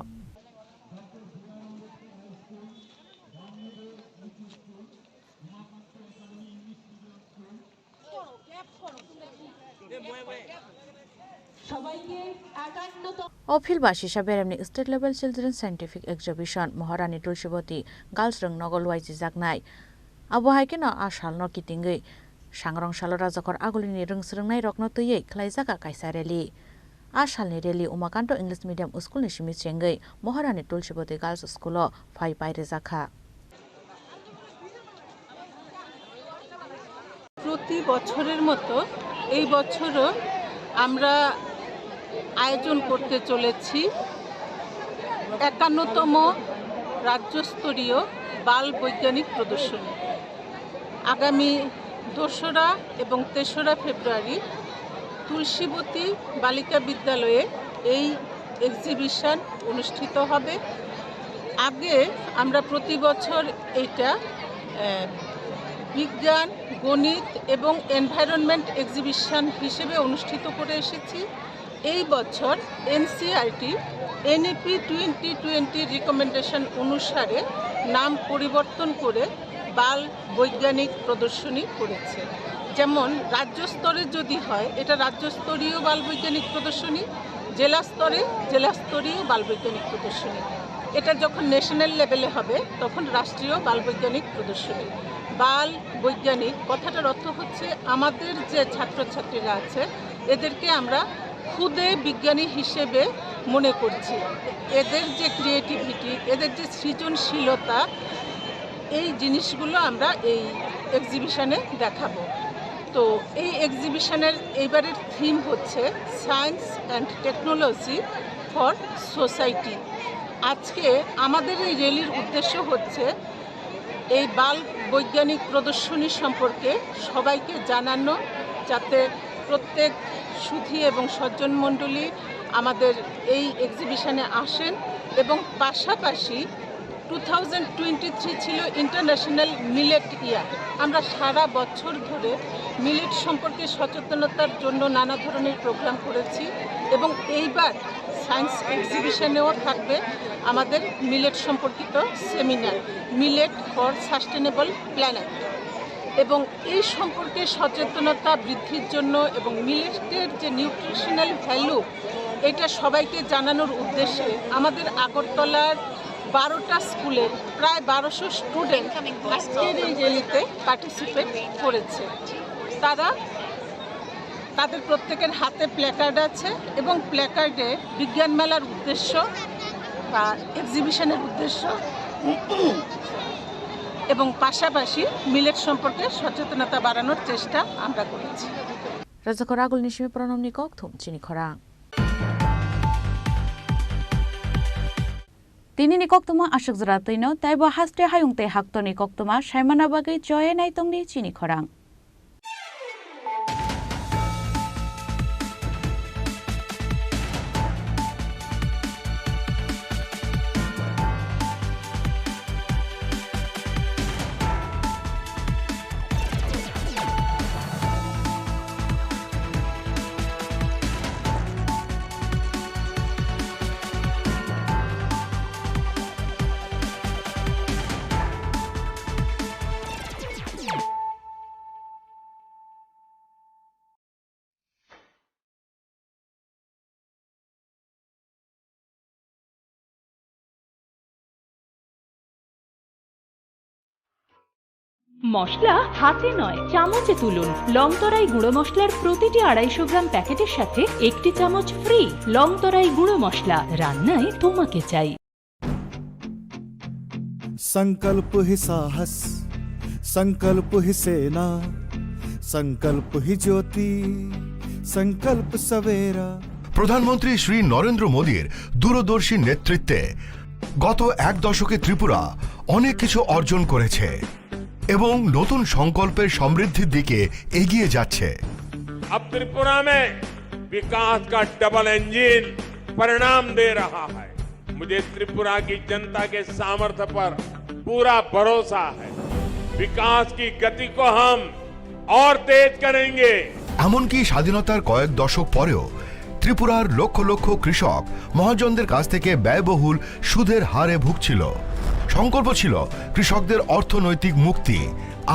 अफिलबासि साबेरेमनि state level children scientific exhibition Maharani Tulsiwati girls रंग नगल वाइजि जागनाय आबहायके न आसाल न किटिंगै सांग्रां साल राजाखर आगुलिनि रोंसरोंनाय रत्न तैयै खलायजागा कायसा रेली आसालनि रेली उमाकान्त इंग्लिश मिडियाम स्कुलनि सिमि चेंगै महारानी तुलसीवती गार्ल्स स्कुल फाइ पाइरे जाखा প্রতি বছরের মতো এই বছরও আমরা আয়োজন করতে চলেছি ৫১তম রাজ্যস্তরীয় বাল বৈজ্ঞানিক প্রদর্শনী। আগামী ২রা এবং ৩রা ফেব্রুয়ারি তুলসীবতী বালিকা বিদ্যালয়ে এই এক্সিবিশন অনুষ্ঠিত হবে। আগে আমরা প্রতি বছর এইটা বিজ্ঞান, গণিত এবং এনভায়রনমেন্ট এক্সিবিশন হিসেবে অনুষ্ঠিত করে এসেছি। এই বছর এনসিআরটি NEP 2020 রিকমেন্ডেশন অনুসারে নাম পরিবর্তন করে বাল বৈজ্ঞানিক প্রদর্শনী করেছে। যেমন রাজ্য স্তরে যদি হয় এটা রাজ্যস্তরীয় বাল বৈজ্ঞানিক প্রদর্শনী, জেলা স্তরে জেলাস্তরীয় বাল বৈজ্ঞানিক প্রদর্শনী। এটা যখন ন্যাশনাল লেভেলে হবে তখন রাষ্ট্রীয় বাল বৈজ্ঞানিক প্রদর্শনী। বাল বৈজ্ঞানিক কথাটার অর্থ হচ্ছে আমাদের যে ছাত্রছাত্রীরা আছে এদেরকে আমরা খুদে বিজ্ঞানী হিসেবে মনে করছি। এদের যে ক্রিয়েটিভিটি, এদের যে সৃজনশীলতা, এই জিনিসগুলো আমরা এই এক্সিবিশনে দেখাবো। তো এই এক্সিবিশনের এইবারের থিম হচ্ছে science and technology for society. আজকে আমাদের এই র্যালির উদ্দেশ্য হচ্ছে এই বাল বৈজ্ঞানিক প্রদর্শনী সম্পর্কে সবাইকে জানানো, যাতে প্রত্যেক সুধী এবং সজ্জন মণ্ডলী আমাদের এই এক্সিবিশনে আসেন। এবং পাশাপাশি 2023 ছিল ইন্টারন্যাশনাল মিলেট ইয়ার। আমরা সারা বছর ধরে মিলেট সম্পর্কে সচেতনতার জন্য নানা ধরনের প্রোগ্রাম করেছি এবং এইবার সায়েন্স এক্সিবিশনেও থাকবে আমাদের মিলেট সম্পর্কিত seminar, millet for sustainable planet. এবং এই সম্পর্কে সচেতনতা বৃদ্ধির জন্য এবং মিলেটের যে নিউট্রিশনাল ভ্যালু এটা সবাইকে জানানোর উদ্দেশ্যে আমাদের আগরতলার 12টা স্কুলের প্রায় 1200 স্টুডেন্ট আজকের এই র্যালিতে পার্টিসিপেট করেছে। তাদের প্রত্যেকের হাতে প্ল্যাকার্ড আছে এবং প্ল্যাকার্ডে বিজ্ঞান মেলার উদ্দেশ্য বা এক্সিবিশনের উদ্দেশ্য এবং পাশাপাশি মিলেট সম্পর্কে সচেতনতা বাড়ানোর চেষ্টা আমরা করেছি। Razakor agul nishmi pronom nikok thum Chini Khorang. Tini nikok tuma ashuk zratino taibo haste hayungte hakto nikok tuma shaimana bagai joye naitongni Chini Khorang. মশলা হাতে নয় চামচে তুলুন। লংতরাই গুঁড়ো মশলার প্রতিটি 250 গ্রাম প্যাকেটের সাথে 1টি চামচ ফ্রি। লংতরাই গুঁড়ো মশলা, রান্নায় তোমাকে চাই। संकल्प ही साहस, संकल्प ही सेना, संकल्प ही ज्योति, संकल्प सवेरा। প্রধানমন্ত্রী শ্রী নরেন্দ্র মোদীর দূরদর্শী নেতৃত্বে গত 1 দশকে ত্রিপুরা অনেক কিছু অর্জন করেছে এবং নতুন সংকল্পের সমৃদ্ধির দিকে এগিয়ে যাচ্ছে। अब त्रिपुरा में विकास का डबल इंजन परिणाम दे रहा है। मुझे त्रिपुरा की जनता के सामर्थ्य पर पूरा भरोसा है। विकास की गति को हम और तेज करेंगे। এমনকি স্বাধীনতার কয়েক দশক পরেও ত্রিপুরার লক্ষ লক্ষ কৃষক মহাজনদের কাছ থেকে ব্যয়বহুল সুদের হারে ভুগছিল। সংকল্প ছিল কৃষকদের অর্থনৈতিক মুক্তি।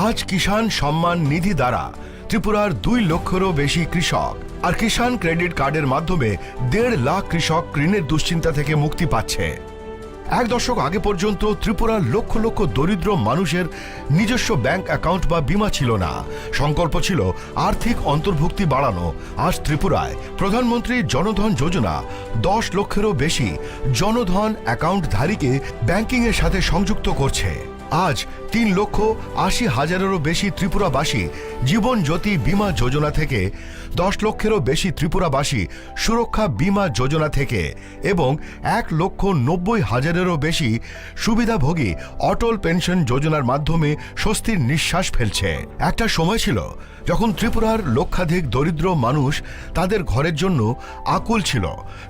আজ কিষাণ সম্মান নিধি দ্বারা ত্রিপুরার 2 লক্ষেরও বেশি কৃষক আর কিষাণ ক্রেডিট কার্ডের মাধ্যমে 1.5 লাখ কৃষক ঋণের দুশ্চিন্তা থেকে মুক্তি পাচ্ছে। 1 দশক আগে পর্যন্ত ত্রিপুরার লক্ষ লক্ষ দরিদ্র মানুষের নিজস্ব ব্যাংক অ্যাকাউন্ট বা বীমা ছিল না। সংকল্প ছিল আর্থিক অন্তর্ভুক্তি বাড়ানো। আজ ত্রিপুরায় প্রধানমন্ত্রী জনধন যোজনা 10 লক্ষেরও বেশি জনধন অ্যাকাউন্টধারীকে ব্যাংকিংয়ের সাথে সংযুক্ত করছে। আজ 3,80,000-এরও বেশি ত্রিপুরাবাসী জীবন জ্যোতি বীমা যোজনা থেকে, 10 লক্ষেরও বেশি ত্রিপুরাবাসী সুরক্ষা বীমা যোজনা থেকে এবং 1,90,000-এরও বেশি সুবিধাভোগী অটল পেনশন যোজনার মাধ্যমে স্বস্তির নিঃশ্বাস ফেলছে। একটা সময় ছিল যখন ত্রিপুরার লক্ষাধিক দরিদ্র মানুষ তাদের ঘরের জন্য আকুল ছিল।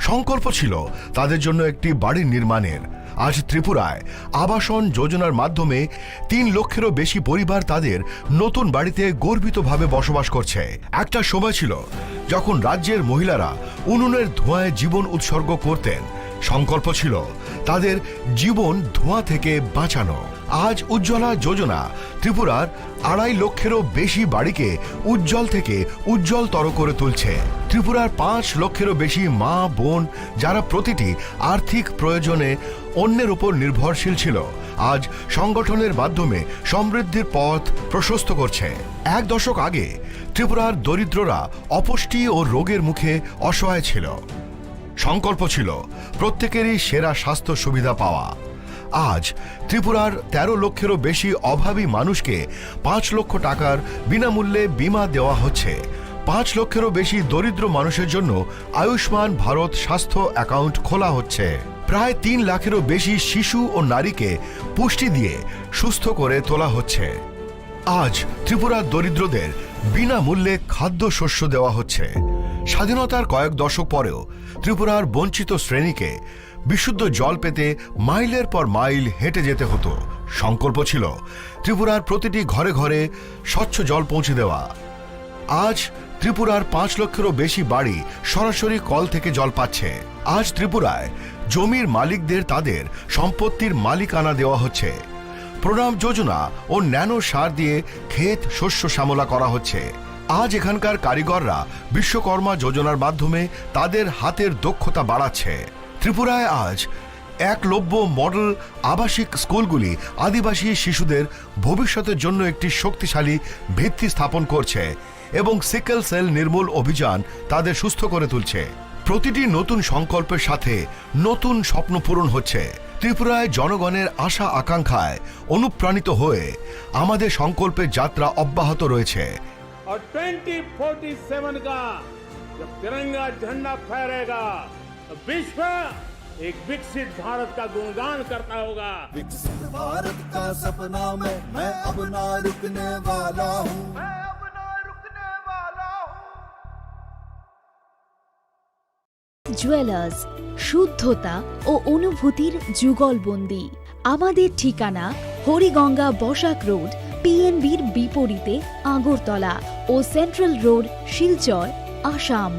সংকল্প ছিল তাদের জন্য একটি বাড়ি নির্মাণের। আজ ত্রিপুরায় আবাসন যোজনার মাধ্যমে 3 লক্ষেরও বেশি পরিবার তাদের নতুন বাড়িতে গর্বিতভাবে বসবাস করছে। একটা সময় ছিল যখন রাজ্যের মহিলারা উনুনের ধোঁয়ায় জীবন উৎসর্গ করতেন। সংকল্প ছিল তাদের জীবন ধোঁয়া থেকে বাঁচানো। আজ উজ্জ্বলা যোজনা ত্রিপুরার 2.5 লক্ষেরও বেশি বাড়িকে উজ্জ্বল থেকে উজ্জ্বলতর করে তুলছে। ত্রিপুরার 5 লক্ষেরও বেশি মা বোন যারা প্রতিটি আর্থিক প্রয়োজনে অন্যের উপর নির্ভরশীল ছিল, আজ সংগঠনের মাধ্যমে সমৃদ্ধির পথ প্রশস্ত করছে। এক দশক আগে ত্রিপুরার দরিদ্ররা অপুষ্টি ও রোগের মুখে অসহায় ছিল। সংকল্প ছিল প্রত্যেকেরই সেরা স্বাস্থ্য সুবিধা পাওয়া। আজ ত্রিপুরার 13 লক্ষেরও বেশি অভাবী মানুষকে 5 লক্ষ টাকার বিনামূল্যে বীমা দেওয়া হচ্ছে। 5 লক্ষেরও বেশি দরিদ্র মানুষের জন্য আয়ুষ্মান ভারত স্বাস্থ্য অ্যাকাউন্ট খোলা হচ্ছে। প্রায় 3 লাখেরও বেশি শিশু ও নারীকে পুষ্টি দিয়ে সুস্থ করে তোলা হচ্ছে। আজ ত্রিপুরার দরিদ্রদের বিনামূল্যে খাদ্যশস্য দেওয়া হচ্ছে। স্বাধীনতার কয়েক দশক পরেও ত্রিপুরার বঞ্চিত শ্রেণীকে বিশুদ্ধ জল পেতে মাইলের পর মাইল হেঁটে যেতে হতো। সংকল্প ছিল ত্রিপুরার প্রতিটি ঘরে ঘরে স্বচ্ছ জল পৌঁছে দেওয়া। আজ ত্রিপুরার 5 লক্ষেরও বেশি বাড়ি সরাসরি কল থেকে জল পাচ্ছে। আজ ত্রিপুরায় জমির মালিকদের তাদের সম্পত্তির মালিকানা দেওয়া হচ্ছে। প্রণাম যোজনা ও ন্যানো সার দিয়ে ক্ষেত শস্য শ্যামলা করা হচ্ছে। আজ এখানকার কারিগররা বিশ্বকর্মা যোজনার মাধ্যমে তাদের হাতের দক্ষতা বাড়াচ্ছে। ত্রিপুরায় আজ একলব্য মডেল আবাসিক স্কুলগুলি আদিবাসী শিশুদের ভবিষ্যতের জন্য একটি শক্তিশালী ভিত্তি স্থাপন করছে এবং সিকেল সেল নির্মূল অভিযান তাদের সুস্থ করে তুলছে। প্রতিটি নতুন সংকল্পের সাথে নতুন স্বপ্ন পূরণ হচ্ছে। ত্রিপুরায় জনগণের আশা আকাঙ্ক্ষায় অনুপ্রাণিত হয়ে আমাদের সংকল্পের যাত্রা অব্যাহত রয়েছে। और 2047 का जब तिरंगा झंडा फहरेगा तो विश्व एक विकसित भारत का गुणगान करता होगा। विकसित भारत का सपना मैं अब ना रुकने वाला हूँ। জুয়েলার্স, শুদ্ধতা ও অনুভূতির যুগলবন্দি। আমাদের ঠিকানা হরিগঙ্গা বসাক রোড, পিএনবির বিপরীতে আগরতলা ও সেন্ট্রাল রোড, শিলচর, আসাম।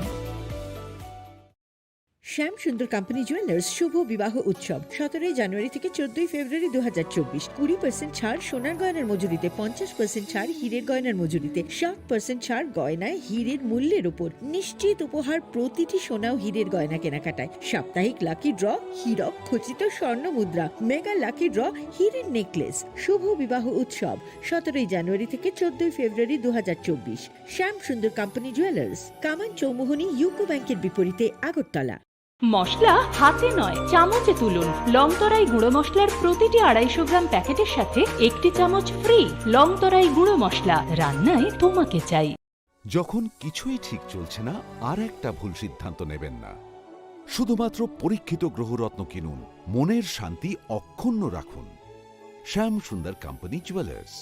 শ্যাম সুন্দর কোম্পানি জুয়েলার্স শুভ বিবাহ উৎসব 17 জানুয়ারি থেকে 14 ফেব্রুয়ারি 2024। 20% ছাড় সোনার গয়নার মজুরিতে, 50% ছাড় হীরের গয়নার মজুরিতে, 60% ছাড় গয়নায় হীরের মূল্যের উপর। নিশ্চিত উপহার প্রতিটি সোনা ও হীরের গয়না কেনাকাটায়। সাপ্তাহিক লাকি ড্র, হীরক খচিত স্বর্ণ মুদ্রা, মেগা লাকি ড্র, হীরের নেকলেস। শুভ বিবাহ উৎসব 17 জানুয়ারি থেকে 14 ফেব্রুয়ারি 2024। শ্যাম সুন্দর কোম্পানি জুয়েলার্স, কামান চৌমুহনী ইউকো ব্যাংকের বিপরীতে, আগরতলা। মশলা হাতে নয় চামচে তুলুন। লংতরাই গুঁড়ো মশলার প্রতিটি 250 গ্রাম প্যাকেটের সাথে 1টি চামচ ফ্রি। লংতরাই গুঁড়ো মশলা, রান্নায় তোমাকে চাই। যখন কিছুই ঠিক চলছে না, আর একটা ভুল সিদ্ধান্ত নেবেন না। শুধুমাত্র পরীক্ষিত গ্রহরত্ন কিনুন, মনের শান্তি অক্ষুণ্ণ রাখুন। শ্যাম সুন্দর company jewellers,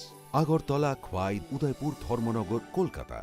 Agartala, Khowai, Udaipur, Dharmanagar, Kolkata.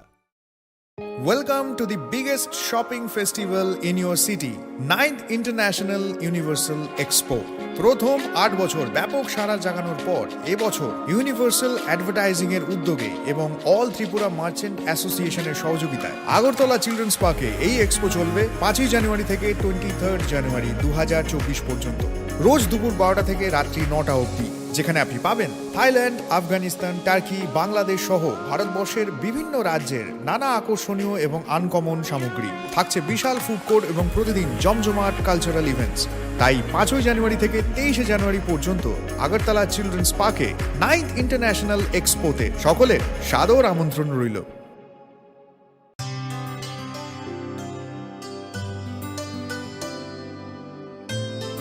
Welcome to the biggest shopping festival in your city, 9th International Universal Expo. প্রথম 8 বছর ব্যাপক সাড়া জাগানোর পর এবছর ইউনিভার্সাল অ্যাডভার্টাইজিং এর উদ্যোগে এবং অল ত্রিপুরা মার্চেন্ট অ্যাসোসিয়েশনের সহযোগিতায় আগরতলা চিলড্রেন্স পার্কে এই এক্সপো চলবে 5 জানুয়ারি থেকে 23 জানুয়ারি 2024 পর্যন্ত। রোজ দুপুর 12টা থেকে রাত্রি 9টা অবধি, যেখানে আপনি পাবেন থাইল্যান্ড, আফগানিস্তান, টার্কি, বাংলাদেশ সহ ভারতবর্ষের বিভিন্ন রাজ্যের নানা আকর্ষণীয় এবং আনকমন সামগ্রী। থাকছে বিশাল ফুড কোর্ট এবং প্রতিদিন জমজমাট কালচারাল ইভেন্টস। তাই 5 জানুয়ারি থেকে 23 জানুয়ারি পর্যন্ত আগরতলা চিলড্রেন্স পার্কে 9th ইন্টারন্যাশনাল এক্সপোতে সকলের সাদর আমন্ত্রণ রইল।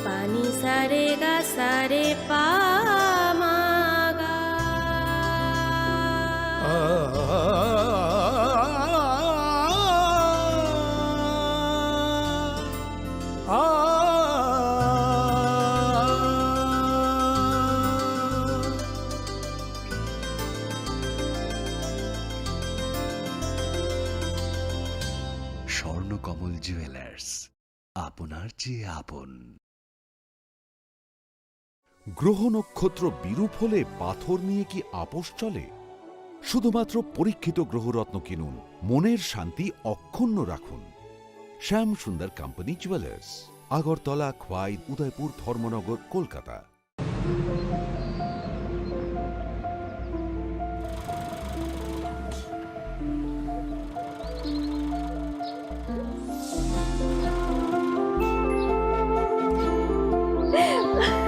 पानी सारे गा सारे पामागा। স্বর্ণকমল জুয়েলার্স, আপনার চেয়ে আপন। গ্রহ নক্ষত্র বিরূপ হলে পাথর নিয়ে কি আপোষ চলে? শুধুমাত্র পরীক্ষিত গ্রহরত্ন কিনুন, মনের শান্তি অক্ষুণ্ণ রাখুন। শ্যাম সুন্দর কোম্পানি জুয়েলার্স, আগরতলা, খোয়াই, উদয়পুর, ধর্মনগর, কলকাতা।